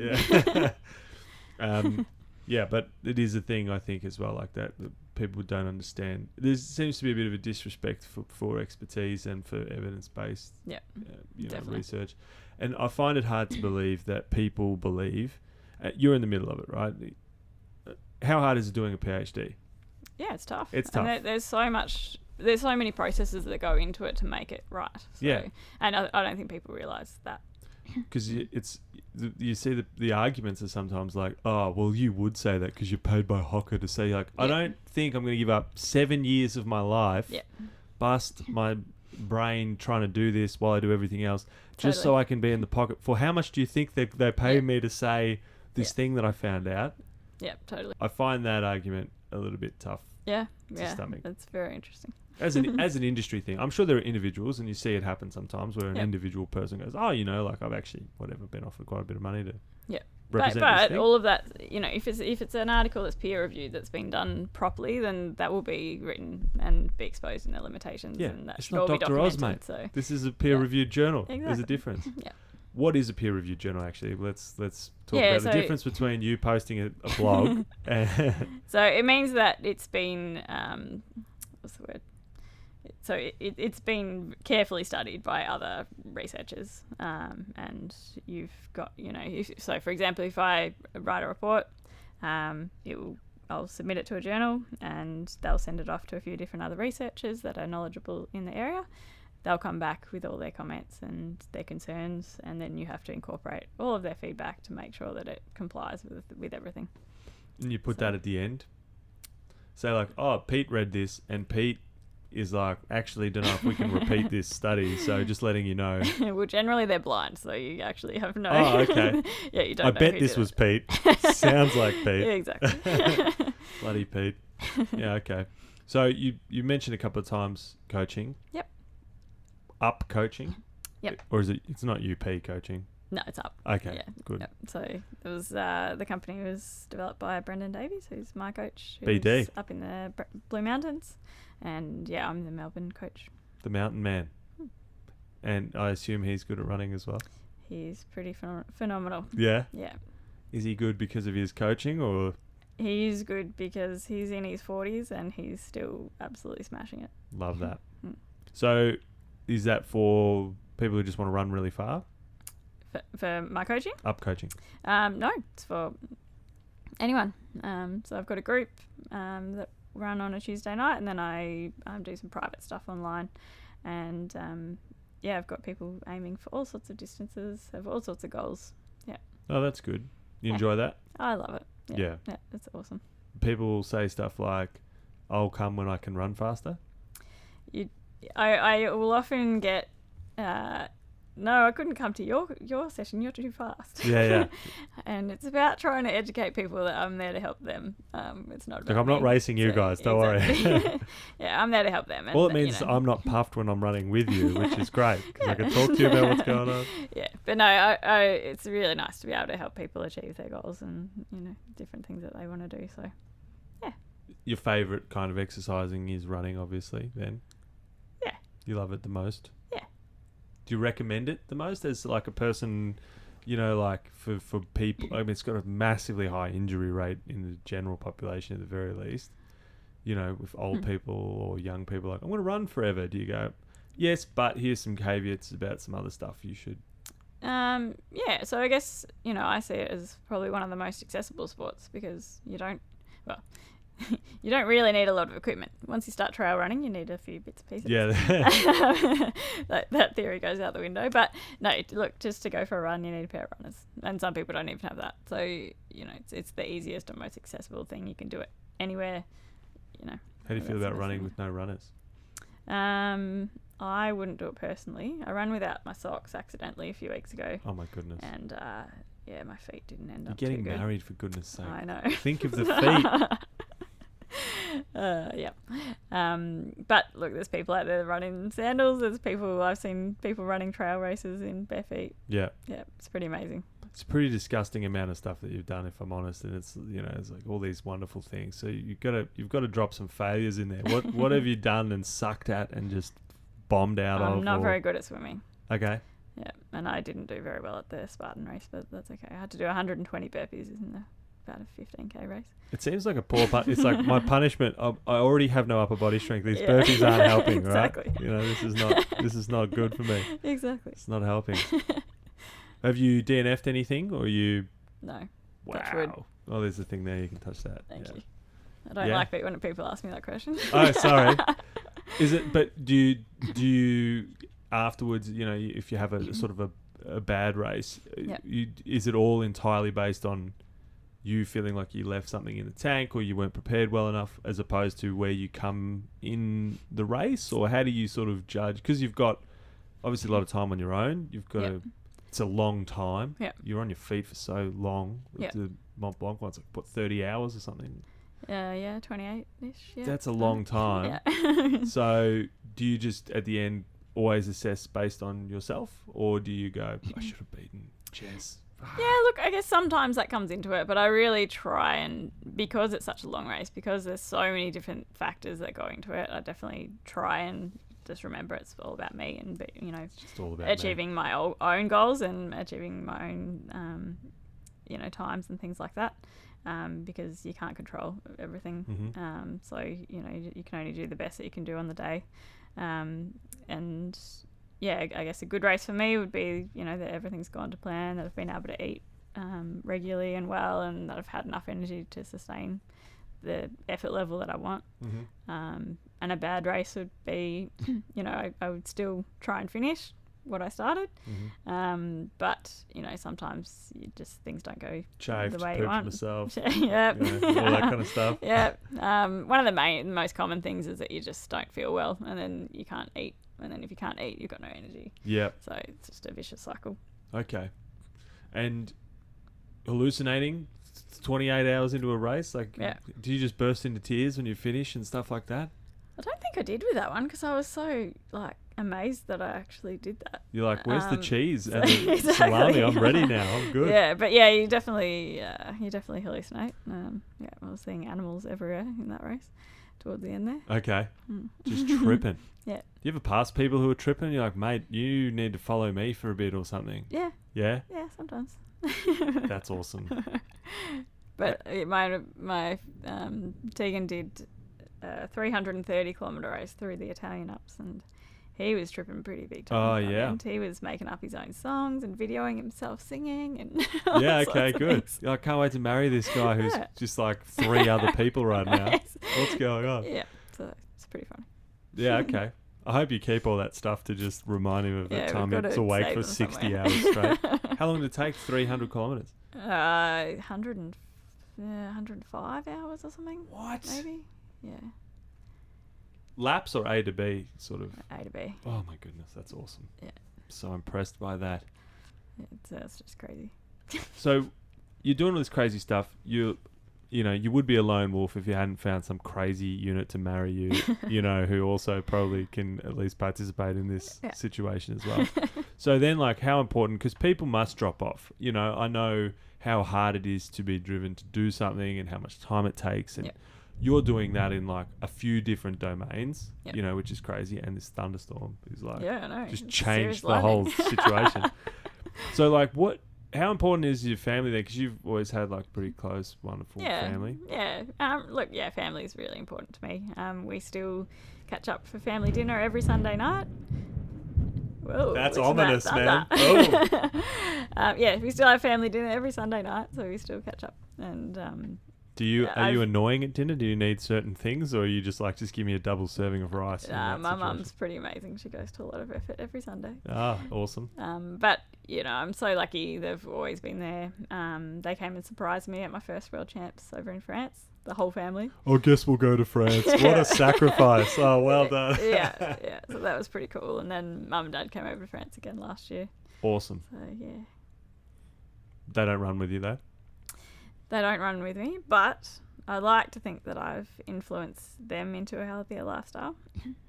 Yeah. Yeah, but it is a thing, I think, as well, that people don't understand. There seems to be a bit of a disrespect for expertise and for evidence-based research. And I find it hard to believe that people believe... you're in the middle of it, right? How hard is it doing a PhD? Yeah, it's tough. It's tough. And there's so many processes that go into it to make it right. So, yeah. And I don't think people realise that. Because you see the arguments are sometimes like, oh, well, you would say that because you're paid by Hocker to say, like, I don't think I'm going to give up 7 years of my life, bust my brain trying to do this while I do everything else, just so I can be in the pocket. For how much do you think they pay me to say this thing that I found out? Yeah, totally. I find that argument a little bit tough. Yeah, to stomach. That's very interesting. As an industry thing, I'm sure there are individuals, and you see it happen sometimes, where an individual person goes, "Oh, like I've actually been offered quite a bit of money to represent this thing." All of that, if it's an article that's peer reviewed that's been done properly, then that will be written and be exposed in their limitations. Yeah, and that it's should not all be Dr. Oz, documented. mate. So this is a peer reviewed journal. Exactly. There's a difference. Yeah. What is a peer reviewed journal actually? Let's talk about the difference between you posting a blog and so it means that it's been what's the word? So it's been carefully studied by other researchers, and you've got so for example, if I write a report, I'll submit it to a journal and they'll send it off to a few different other researchers that are knowledgeable in the area. They'll come back with all their comments and their concerns, and then you have to incorporate all of their feedback to make sure that it complies with everything. And you put that at the end. Say like, oh, Pete read this, and Pete is like, actually don't know if we can repeat this study, so just letting you know. Well, generally they're blind, so you actually have no... Oh, okay. Yeah, you don't I know bet who this did was it. Pete. Sounds like Pete. Yeah, exactly. Bloody Pete. Yeah, okay. So you mentioned a couple of times coaching. Yep. Up coaching? Yep. Or is it's not UP coaching? No, it's up. Okay, yeah, good. Yep. So it was the company was developed by Brendan Davies, who's my coach, who's BD. up in the Blue Mountains, and I'm the Melbourne coach. The mountain man. And I assume he's good at running as well. He's pretty phenomenal. Yeah. Yeah. Is he good because of his coaching, or? He's good because he's in his 40s and he's still absolutely smashing it. Love that. So, is that for people who just want to run really far? For my coaching? Up coaching. No, it's for anyone. So I've got a group that run on a Tuesday night, and then I do some private stuff online. And I've got people aiming for all sorts of distances, have all sorts of goals. Yeah. Oh, that's good. You enjoy that? I love it. Yeah. Yeah, it's awesome. People will say stuff like, I'll come when I can run faster. I will often get, no, I couldn't come to your session. You're too fast. Yeah. And it's about trying to educate people that I'm there to help them. It's not about I'm not racing you guys. Don't worry. Yeah, I'm there to help them. And, well, it means I'm not puffed when I'm running with you, which is great because I can talk to you about what's going on. Yeah, but no, it's really nice to be able to help people achieve their goals and different things that they want to do. So, yeah. Your favourite kind of exercising is running, obviously. Then. Yeah. You love it the most. Yeah. Do you recommend it the most as like a person, like for people? I mean, it's got a massively high injury rate in the general population at the very least. With old people or young people, like, I'm going to run forever. Do you go, yes, but here's some caveats about some other stuff you should? Yeah, so I guess, I see it as probably one of the most accessible sports because you don't really need a lot of equipment. Once you start trail running, you need a few bits and pieces. Yeah. that theory goes out the window. But no, look, just to go for a run, you need a pair of runners. And some people don't even have that. So, it's the easiest and most accessible thing. You can do it anywhere, How do you feel about running with no runners? I wouldn't do it personally. I ran without my socks accidentally a few weeks ago. Oh, my goodness. And, my feet didn't end You're up getting too good. married, for goodness sake. I know. Think of the feet. Yeah. But look, there's people out there running in sandals. I've seen people running trail races in bare feet. Yeah. Yeah, it's pretty amazing. It's a pretty disgusting amount of stuff that you've done, if I'm honest, and it's it's like all these wonderful things. So you've got to drop some failures in there. What have you done and sucked at and just bombed out of? I'm not very good at swimming. Okay. Yeah, and I didn't do very well at the Spartan race, but that's okay. I had to do 120 burpees in the about a 15k race. It seems like a poor it's like my punishment. I already have no upper body strength. These burpees aren't helping, exactly. right? You know, this is not good for me. Exactly. It's not helping. Have you DNF'd anything, or you? No. Wow. Oh, there's a thing there. You can touch that. Thank you. I don't like it when people ask me that question. Oh, sorry. Is it? But do you afterwards? You know, if you have a sort of a bad race, is it all entirely based on you feeling like you left something in the tank, or you weren't prepared well enough, as opposed to where you come in the race? Or how do you sort of judge? Because you've got obviously a lot of time on your own. You've got it's a long time. Yeah. You're on your feet for so long. Yeah. The Mont Blanc one's like, what, 30 hours or something? 28-ish. Yeah. That's a long time. Yeah. So do you just at the end always assess based on yourself, or do you go, I should have beaten Jess? Yeah, look, I guess sometimes that comes into it, but I really try, and because it's such a long race, because there's so many different factors that go into it, I definitely try and just remember it's all about me and, you know, just all about achieving my own goals and achieving my own, you know, times and things like that, because you can't control everything. Mm-hmm. So, you know, you can only do the best that you can do on the day. And yeah, I guess a good race for me would be, you know, that everything's gone to plan, that I've been able to eat regularly and well, and that I've had enough energy to sustain the effort level that I want. Mm-hmm. And a bad race would be, you know, I would still try and finish what I started. Mm-hmm. But, you know, sometimes things don't go Chafed, the way pooped you want. myself. Yeah. You know, all that kind of stuff. Yeah. One of the most common things is that you just don't feel well, and then you can't eat. And then if you can't eat, you've got no energy. Yep. So it's just a vicious cycle. Okay. And hallucinating 28 hours into a race? Like, do you just burst into tears when you finish and stuff like that? I don't think I did with that one, because I was so, like, amazed that I actually did that. You're like, where's the cheese and the exactly. salami? I'm ready now. I'm good. Yeah, but yeah, you definitely hallucinate. Yeah, I was seeing animals everywhere in that race towards the end there. Okay. Just tripping. Yeah. You ever pass people who are tripping? You're like, mate, you need to follow me for a bit or something. Yeah. Yeah? Yeah, sometimes. That's awesome. But my Tegan did a 330 kilometre race through the Italian Alps, and he was tripping pretty big time. Oh, yeah. And he was making up his own songs and videoing himself singing. And yeah, okay, good. I can't wait to marry this guy who's just like 3 other people right now. What's going on? Yeah, so it's pretty funny. Yeah, okay. I hope you keep all that stuff to just remind him of that time he was awake for 60 hours straight. How long did it take? 300 kilometres? 105 hours or something. What? Maybe. Yeah. Laps or A to B, sort of? A to B. Oh my goodness, that's awesome. Yeah. So impressed by that. It's just crazy. So you're doing all this crazy stuff. You know, you would be a lone wolf if you hadn't found some crazy unit to marry you, you know, who also probably can at least participate in this situation as well. So then, like, how important, because people must drop off. You know, I know how hard it is to be driven to do something and how much time it takes. And you're doing that in, like, a few different domains, you know, which is crazy. And this thunderstorm is, like, just changed the whole situation. So, like, how important is your family then? Because you've always had, like, pretty close, wonderful family. Yeah. Look, family is really important to me. We still catch up for family dinner every Sunday night. Whoa, that's ominous, man. Oh. We still have family dinner every Sunday night, so we still catch up. And are you annoying at dinner? Do you need certain things, or are you just like, just give me a double serving of rice? My mum's pretty amazing. She goes to a lot of effort every Sunday. Ah, awesome. But, you know, I'm so lucky. They've always been there. They came and surprised me at my first World Champs over in France, the whole family. I guess we'll go to France. What a sacrifice. Oh, well done. Yeah. So that was pretty cool. And then Mum and Dad came over to France again last year. Awesome. So, yeah. They don't run with you, though? They don't run with me, but I like to think that I've influenced them into a healthier lifestyle.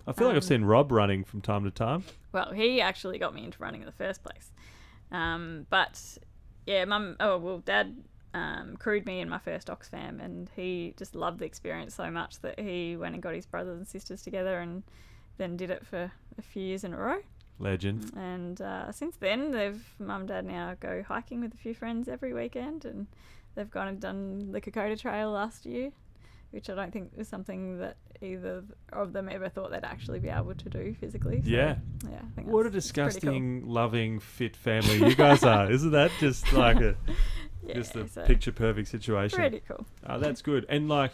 I feel like I've seen Rob running from time to time. Well, he actually got me into running in the first place. But, yeah, Dad crewed me in my first Oxfam, and he just loved the experience so much that he went and got his brothers and sisters together and then did it for a few years in a row. Legend. And since then, Mum and Dad now go hiking with a few friends every weekend, and they've gone and done the Kokoda Trail last year, which I don't think was something that either of them ever thought they'd actually be able to do physically. So, yeah. Yeah. I think What a that's pretty disgusting, loving, fit family you guys are. Isn't that just like cool. just a so picture perfect situation? pretty cool. Oh, that's good. And like,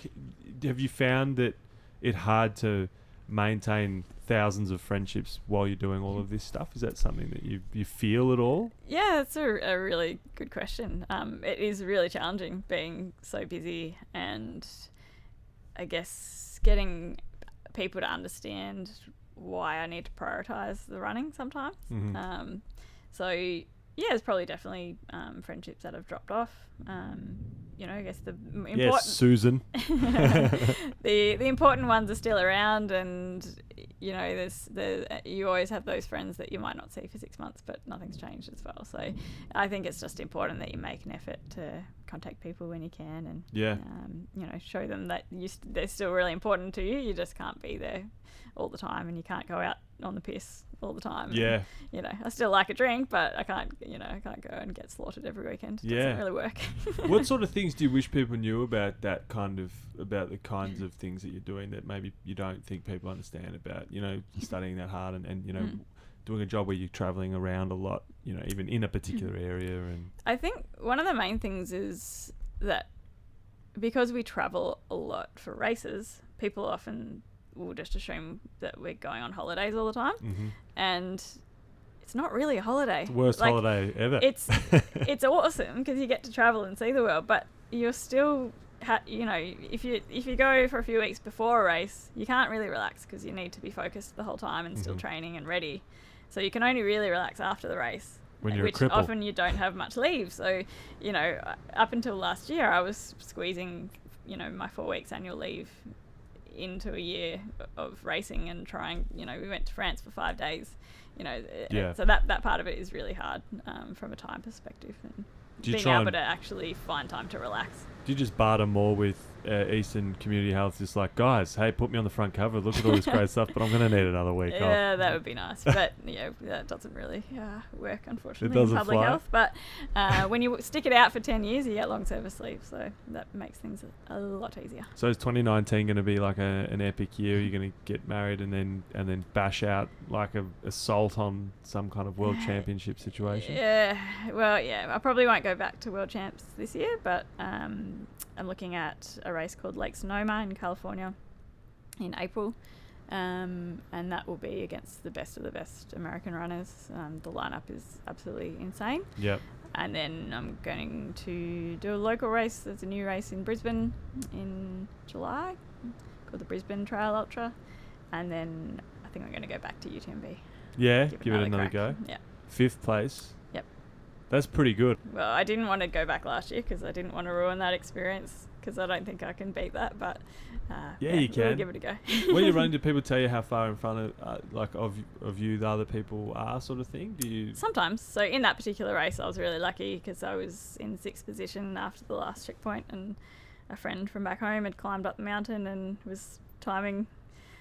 have you found that it hard to maintain thousands of friendships while you're doing all of this stuff? Is that something that you feel at all? Yeah, that's a really good question. It is really challenging being so busy, and I guess getting people to understand why I need to prioritize the running sometimes. Mm-hmm. So yeah, there's probably definitely friendships that have dropped off. I guess the important Yes, Susan. the important ones are still around, and you always have those friends that you might not see for 6 months, but nothing's changed as well. So I think it's just important that you make an effort to contact people when you can, and show them that they're still really important to you. You just can't be there all the time, and you can't go out on the piss all the time. Yeah. And, I still like a drink, but I can't go and get slaughtered every weekend. It doesn't really work. What sort of things do you wish people knew about about the kinds of things that you're doing that maybe you don't think people understand about, studying that hard and doing a job where you're traveling around a lot, even in a particular area? And I think one of the main things is that because we travel a lot for races, people often will just assume that we're going on holidays all the time. Mm-hmm. And it's not really a holiday. It's the worst holiday ever. It's awesome because you get to travel and see the world, but you're still, if you go for a few weeks before a race, you can't really relax because you need to be focused the whole time and still training and ready. So you can only really relax after the race. When you're which a cripple. Often you don't have much leave. So, up until last year, I was squeezing, my 4 weeks annual leave into a year of racing and trying, we went to France for 5 days, so that part of it is really hard from a time perspective, and being able to actually find time to relax. Do you just barter more with Eastern Community Health, just like, guys, hey, put me on the front cover, look at all this great stuff, but I'm going to need another week off? Yeah, that would be nice, but that doesn't really work, unfortunately, in public fly. health. But when you stick it out for 10 years, you get long service leave, so that makes things a lot easier. So is 2019 going to be like an epic year? You're going to get married and then bash out like a assault on some kind of world championship situation? Yeah, well, I probably won't go back to world champs this year, but I'm looking at a race called Lake Sonoma in California in April, and that will be against the best of the best American runners. The lineup is absolutely insane. Yep. And then I'm going to do a local race. There's a new race in Brisbane in July called the Brisbane Trail Ultra, and then I think I'm going to go back to UTMB. Yeah, give it another crack. go. Yeah. 5th place. Yep. That's pretty good. Well, I didn't want to go back last year because I didn't want to ruin that experience, because I don't think I can beat that, but you can. We'll give it a go. When you're running, do people tell you how far in front of you the other people are, sort of thing? Do you? Sometimes. So in that particular race, I was really lucky because I was in 6th position after the last checkpoint, and a friend from back home had climbed up the mountain and was timing,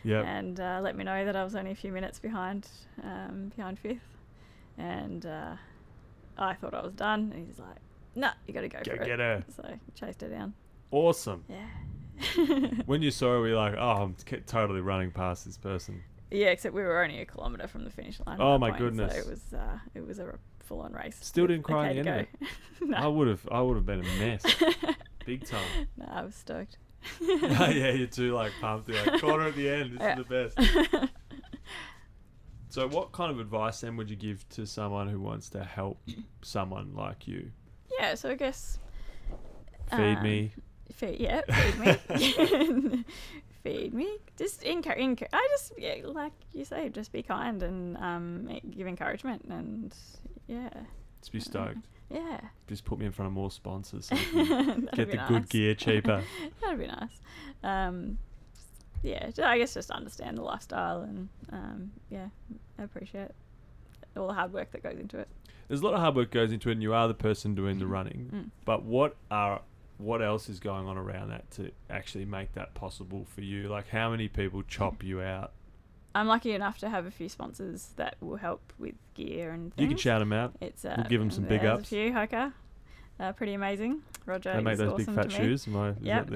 and let me know that I was only a few minutes behind 5th, and I thought I was done, and he's like, "No, you got to go for it." Get her. So chased her down. Awesome. Yeah. When you saw her, were you like, "Oh, I'm totally running past this person"? Yeah, except we were only a kilometre from the finish line. Oh at that my point, goodness! So it was a full-on race. Still didn't cry at the end of it. No. I would have been a mess, big time. No, I was stoked. Yeah, you're too pumped. You're like, corner at the end. This is the best. So, what kind of advice then would you give to someone who wants to help someone like you? Yeah, so I guess feed me. Feed me. Feed me. Just encourage. Like you say, just be kind and give encouragement, and Just be stoked. Yeah. Just put me in front of more sponsors so I can get the good gear cheaper. That'd be nice. I guess just understand the lifestyle, and I appreciate all the hard work that goes into it. There's a lot of hard work goes into it, and you are the person doing the running. But what else is going on around that to actually make that possible for you? Like, how many people chop you out? I'm lucky enough to have a few sponsors that will help with gear and things. You can shout them out. We'll give them some big ups. A few, Hoka. pretty amazing. Roger They make is those awesome big fat to me. shoes. Yep.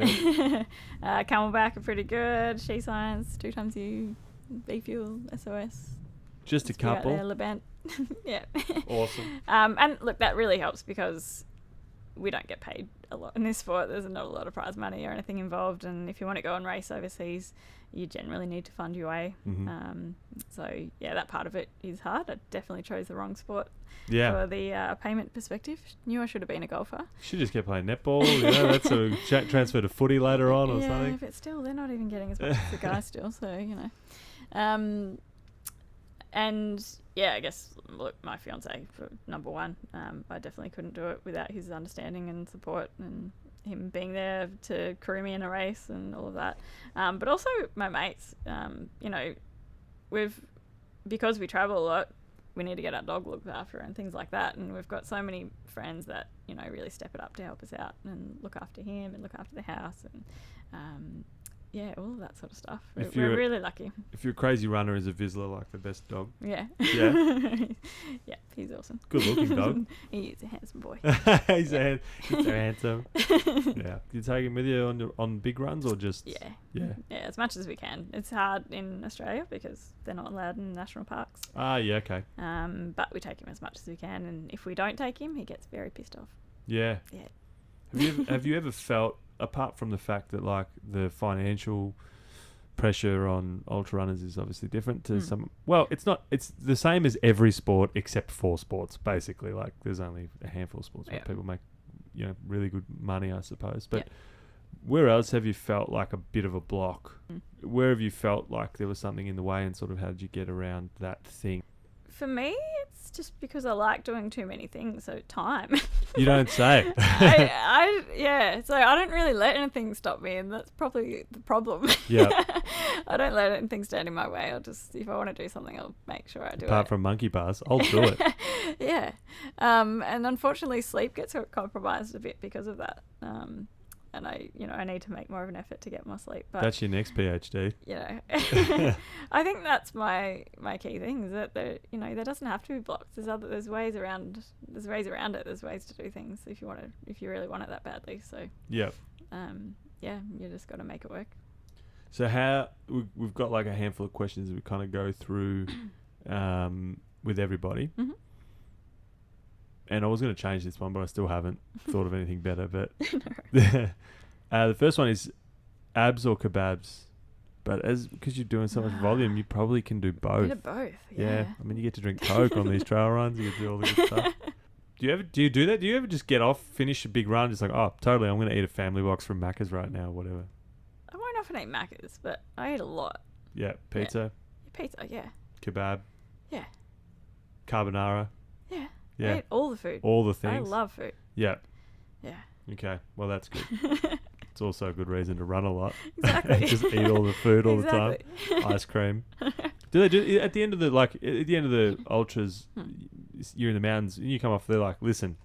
Camelback are pretty good. She Science, 2 times U, B Fuel, SOS. Just a couple. There, Labent. Yeah. Awesome. And look, that really helps because we don't get paid a lot in this sport. There's not a lot of prize money or anything involved, and if you want to go and race overseas, you generally need to fund your way. So yeah, that part of it is hard. I definitely chose the wrong sport for the payment perspective. Knew I should have been a golfer. Should just kept playing netball. That's sort of transfer to footy later on or something. Yeah, but still, they're not even getting as much as the guys still. So and yeah, I guess, look, my fiance, for number one, I definitely couldn't do it without his understanding and support and him being there to crew me in a race and all of that. But also my mates, because we travel a lot, we need to get our dog looked after and things like that. And we've got so many friends that, really step it up to help us out and look after him and look after the house and, all of that sort of stuff. We're really lucky. If you're a crazy runner, is a Vizsla like the best dog? Yeah. Yeah? Yeah, he's awesome. Good looking dog. He is a handsome boy. He's so handsome. Yeah. Do you take him with you on big runs or just... Yeah, as much as we can. It's hard in Australia because they're not allowed in national parks. Yeah, okay. But we take him as much as we can, and if we don't take him, he gets very pissed off. Yeah. Yeah. Have you ever felt, apart from the fact that like the financial pressure on ultra runners is obviously different to some, well, it's the same as every sport except for sports, basically. Like there's only a handful of sports where people make really good money, I suppose. But where else have you felt like a bit of a block? Where have you felt like there was something in the way, and sort of how did you get around that thing? For me, it's just because I like doing too many things, so time. You don't say. So I don't really let anything stop me, and that's probably the problem. Yeah. I don't let anything stand in my way. I'll just, if I want to do something, I'll make sure I do it. Apart from monkey bars, I'll do it. Yeah. And unfortunately, sleep gets compromised a bit because of that. And I need to make more of an effort to get more sleep. But that's your next PhD. I think that's my key thing, is that there doesn't have to be blocks. There's ways around it. There's ways to do things if you really want it that badly. So you just got to make it work. So how we've got like a handful of questions that we kind of go through with everybody. Mm-hmm. And I was going to change this one, but I still haven't thought of anything better. But the first one is abs or kebabs. But because you're doing so much volume, you probably can do both. Bit of both, yeah. I mean, you get to drink Coke on these trail runs. You get to do all the good stuff. Do you do that? Do you ever just get off, finish a big run, just like, oh, totally, I'm going to eat a family box from Macca's right now, whatever? I won't often eat Macca's, but I eat a lot. Yeah, pizza. Yeah. Pizza, yeah. Kebab. Yeah. Carbonara. Yeah. Yeah. I eat all the food. All the things. I love food. Yeah. Yeah. Okay. Well, that's good. It's also a good reason to run a lot. Exactly. Just eat all the food all the time. Ice cream. Do they do at the end of the ultras? You're in the mountains and you come off. They're like, listen,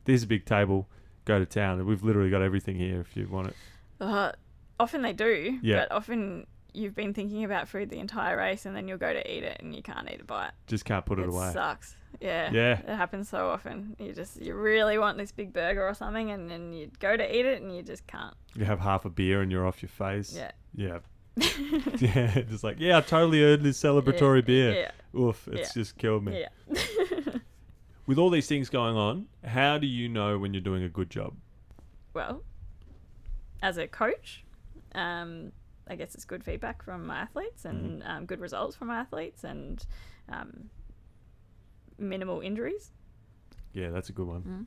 there's a big table. Go to town. We've literally got everything here if you want it. Often they do. Yeah. But often you've been thinking about food the entire race, and then you'll go to eat it and you can't eat a bite. Just can't put it away. It sucks. Yeah. Yeah. It happens so often. You really want this big burger or something, and then you go to eat it and you just can't. You have half a beer and you're off your face. Yeah. Yeah. Yeah. Just like, I totally earned this celebratory beer. Yeah. Oof. It's just killed me. Yeah. With all these things going on, how do you know when you're doing a good job? Well, as a coach, I guess it's good feedback from my athletes and good results from my athletes and minimal injuries. Yeah, that's a good one.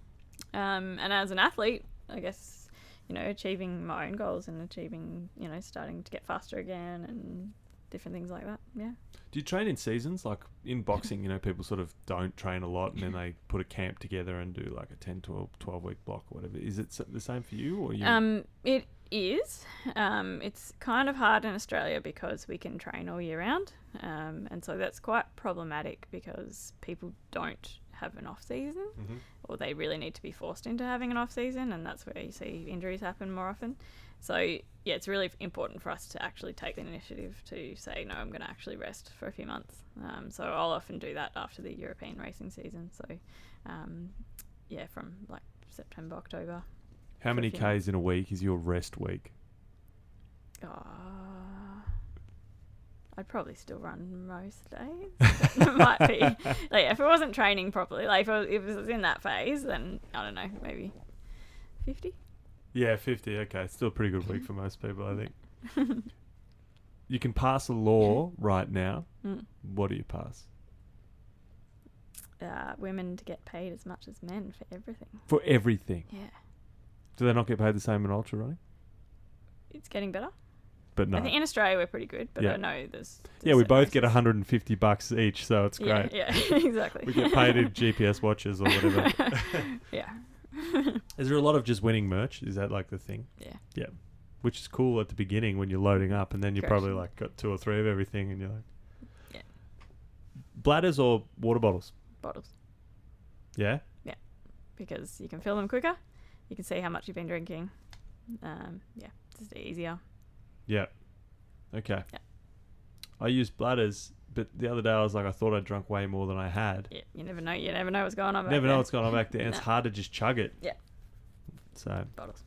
And as an athlete, I guess, achieving my own goals and achieving, starting to get faster again and different things like that. Yeah. Do you train in seasons? Like in boxing, people sort of don't train a lot and then they put a camp together and do like a 10, 12 week block or whatever. Is it the same for you? Or you? It is. It's kind of hard in Australia because we can train all year round. And so that's quite problematic because people don't have an off season or they really need to be forced into having an off season, and that's where you see injuries happen more often. So yeah, it's really important for us to actually take the initiative to say, no, I'm going to actually rest for a few months. So I'll often do that after the European racing season. So from like September, October. How many For a few Ks in a week is your rest week? I'd probably still run most days. It might be. Like, if it wasn't training properly, like if it was in that phase, then I don't know, maybe 50. Yeah, 50. Okay, still a pretty good week for most people, I think. You can pass a law right now. What do you pass? Women to get paid as much as men for everything. For everything? Yeah. Do they not get paid the same in ultra running? It's getting better. But no. I think in Australia we're pretty good, but Yeah. I know there's Yeah, we certain both get races. $150 each, so it's great. Yeah, exactly. We get paid in GPS watches or whatever. Yeah. Is there a lot of just winning merch? Is that like the thing? Yeah. Yeah. Which is cool at the beginning when you're loading up, and then you Correct. probably like got 2 or 3 of everything, and you're like, Yeah. Bladders or water bottles? Bottles. Yeah. Because you can fill them quicker. You can see how much you've been drinking. Just easier. Yeah. Okay. Yeah. I use bladders, but the other day I was like, I thought I drunk way more than I had. Yeah, you never know. You never know what's going on. Never know what's going on back there. And It's No. hard to just chug it. Yeah. So Bottles.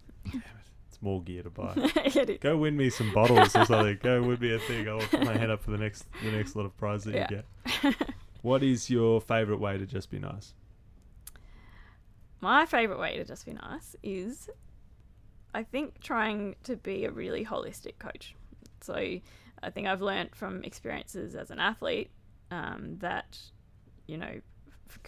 it's more gear to buy. It is. Go win me some bottles or something. Go win me a thing. I'll put my hand up for the next lot of prize that Yeah. you get. What is your favourite way to just be nice? My favourite way to just be nice is, I think, trying to be a really holistic coach. So I think I've learnt from experiences as an athlete that,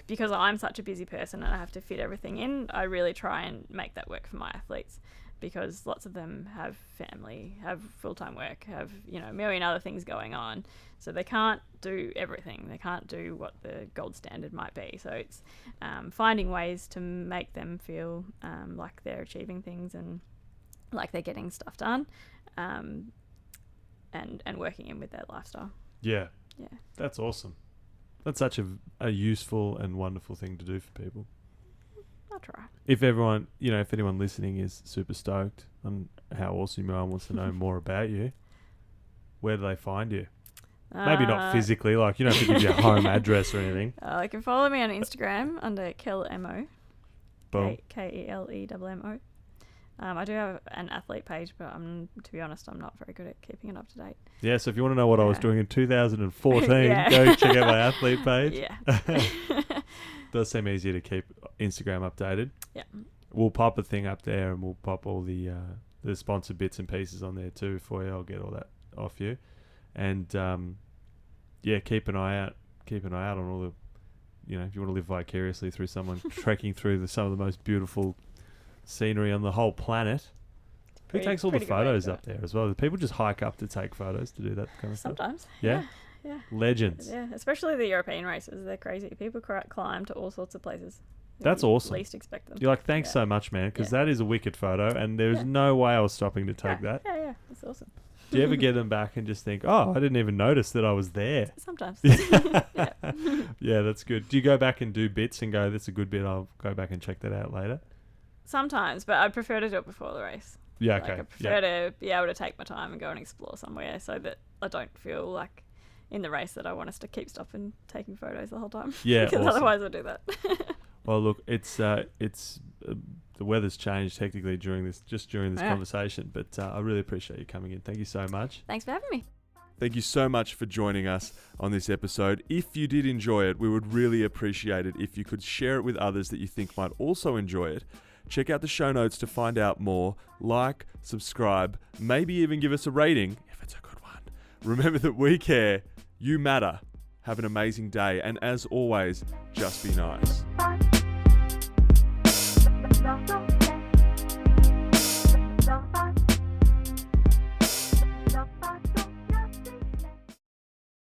because I'm such a busy person and I have to fit everything in, I really try and make that work for my athletes, because lots of them have family, have full-time work, have, a million other things going on. So they can't do everything. They can't do what the gold standard might be. So it's finding ways to make them feel like they're achieving things and like they're getting stuff done, and working in with their lifestyle. Yeah. Yeah. That's awesome. That's such a useful and wonderful thing to do for people. I'll try. If everyone, if anyone listening is super stoked on how awesome you are and wants to know more about you, where do they find you? Maybe not physically, like you don't have to give your home address or anything. You can follow me on Instagram under Kellie Emmo. Boom. KELEMMO. I do have an athlete page, but to be honest, I'm not very good at keeping it up to date. Yeah, so if you want to know what I was doing in 2014, Yeah. go check out my athlete page. Yeah. Does seem easier to keep Instagram updated. Yeah. We'll pop a thing up there, and we'll pop all the sponsored bits and pieces on there too for you. I'll get all that off you, and keep an eye out. Keep an eye out on all the, if you want to live vicariously through someone trekking through some of the most beautiful scenery on the whole planet. Who takes all the photos up there as well? Do people just hike up to take photos to do that kind of stuff? Sometimes. Yeah? Yeah. Legends. Yeah, especially the European races. They're crazy. People climb to all sorts of places. That's You awesome. Least expect them. You're like, thanks Yeah. so much, man, because Yeah. that is a wicked photo, and there's Yeah. no way I was stopping to take that. Yeah, that's awesome. Do you ever get them back and just think, oh, I didn't even notice that I was there? Sometimes. Yeah. Yeah. Yeah, that's good. Do you go back and do bits and go, that's a good bit, I'll go back and check that out later? Sometimes, but I prefer to do it before the race. Yeah, Like, okay. I prefer to be able to take my time and go and explore somewhere so that I don't feel like in the race that I want us to keep stopping taking photos the whole time. Yeah, Because awesome. otherwise I'll do that. Well, look, it's the weather's changed technically during this Yeah. conversation, but I really appreciate you coming in. Thank you so much. Thanks for having me. Thank you so much for joining us on this episode. If you did enjoy it, we would really appreciate it if you could share it with others that you think might also enjoy it. Check out the show notes to find out more. Like, subscribe, maybe even give us a rating if it's a good one. Remember that we care. You matter. Have an amazing day. And as always, just be nice.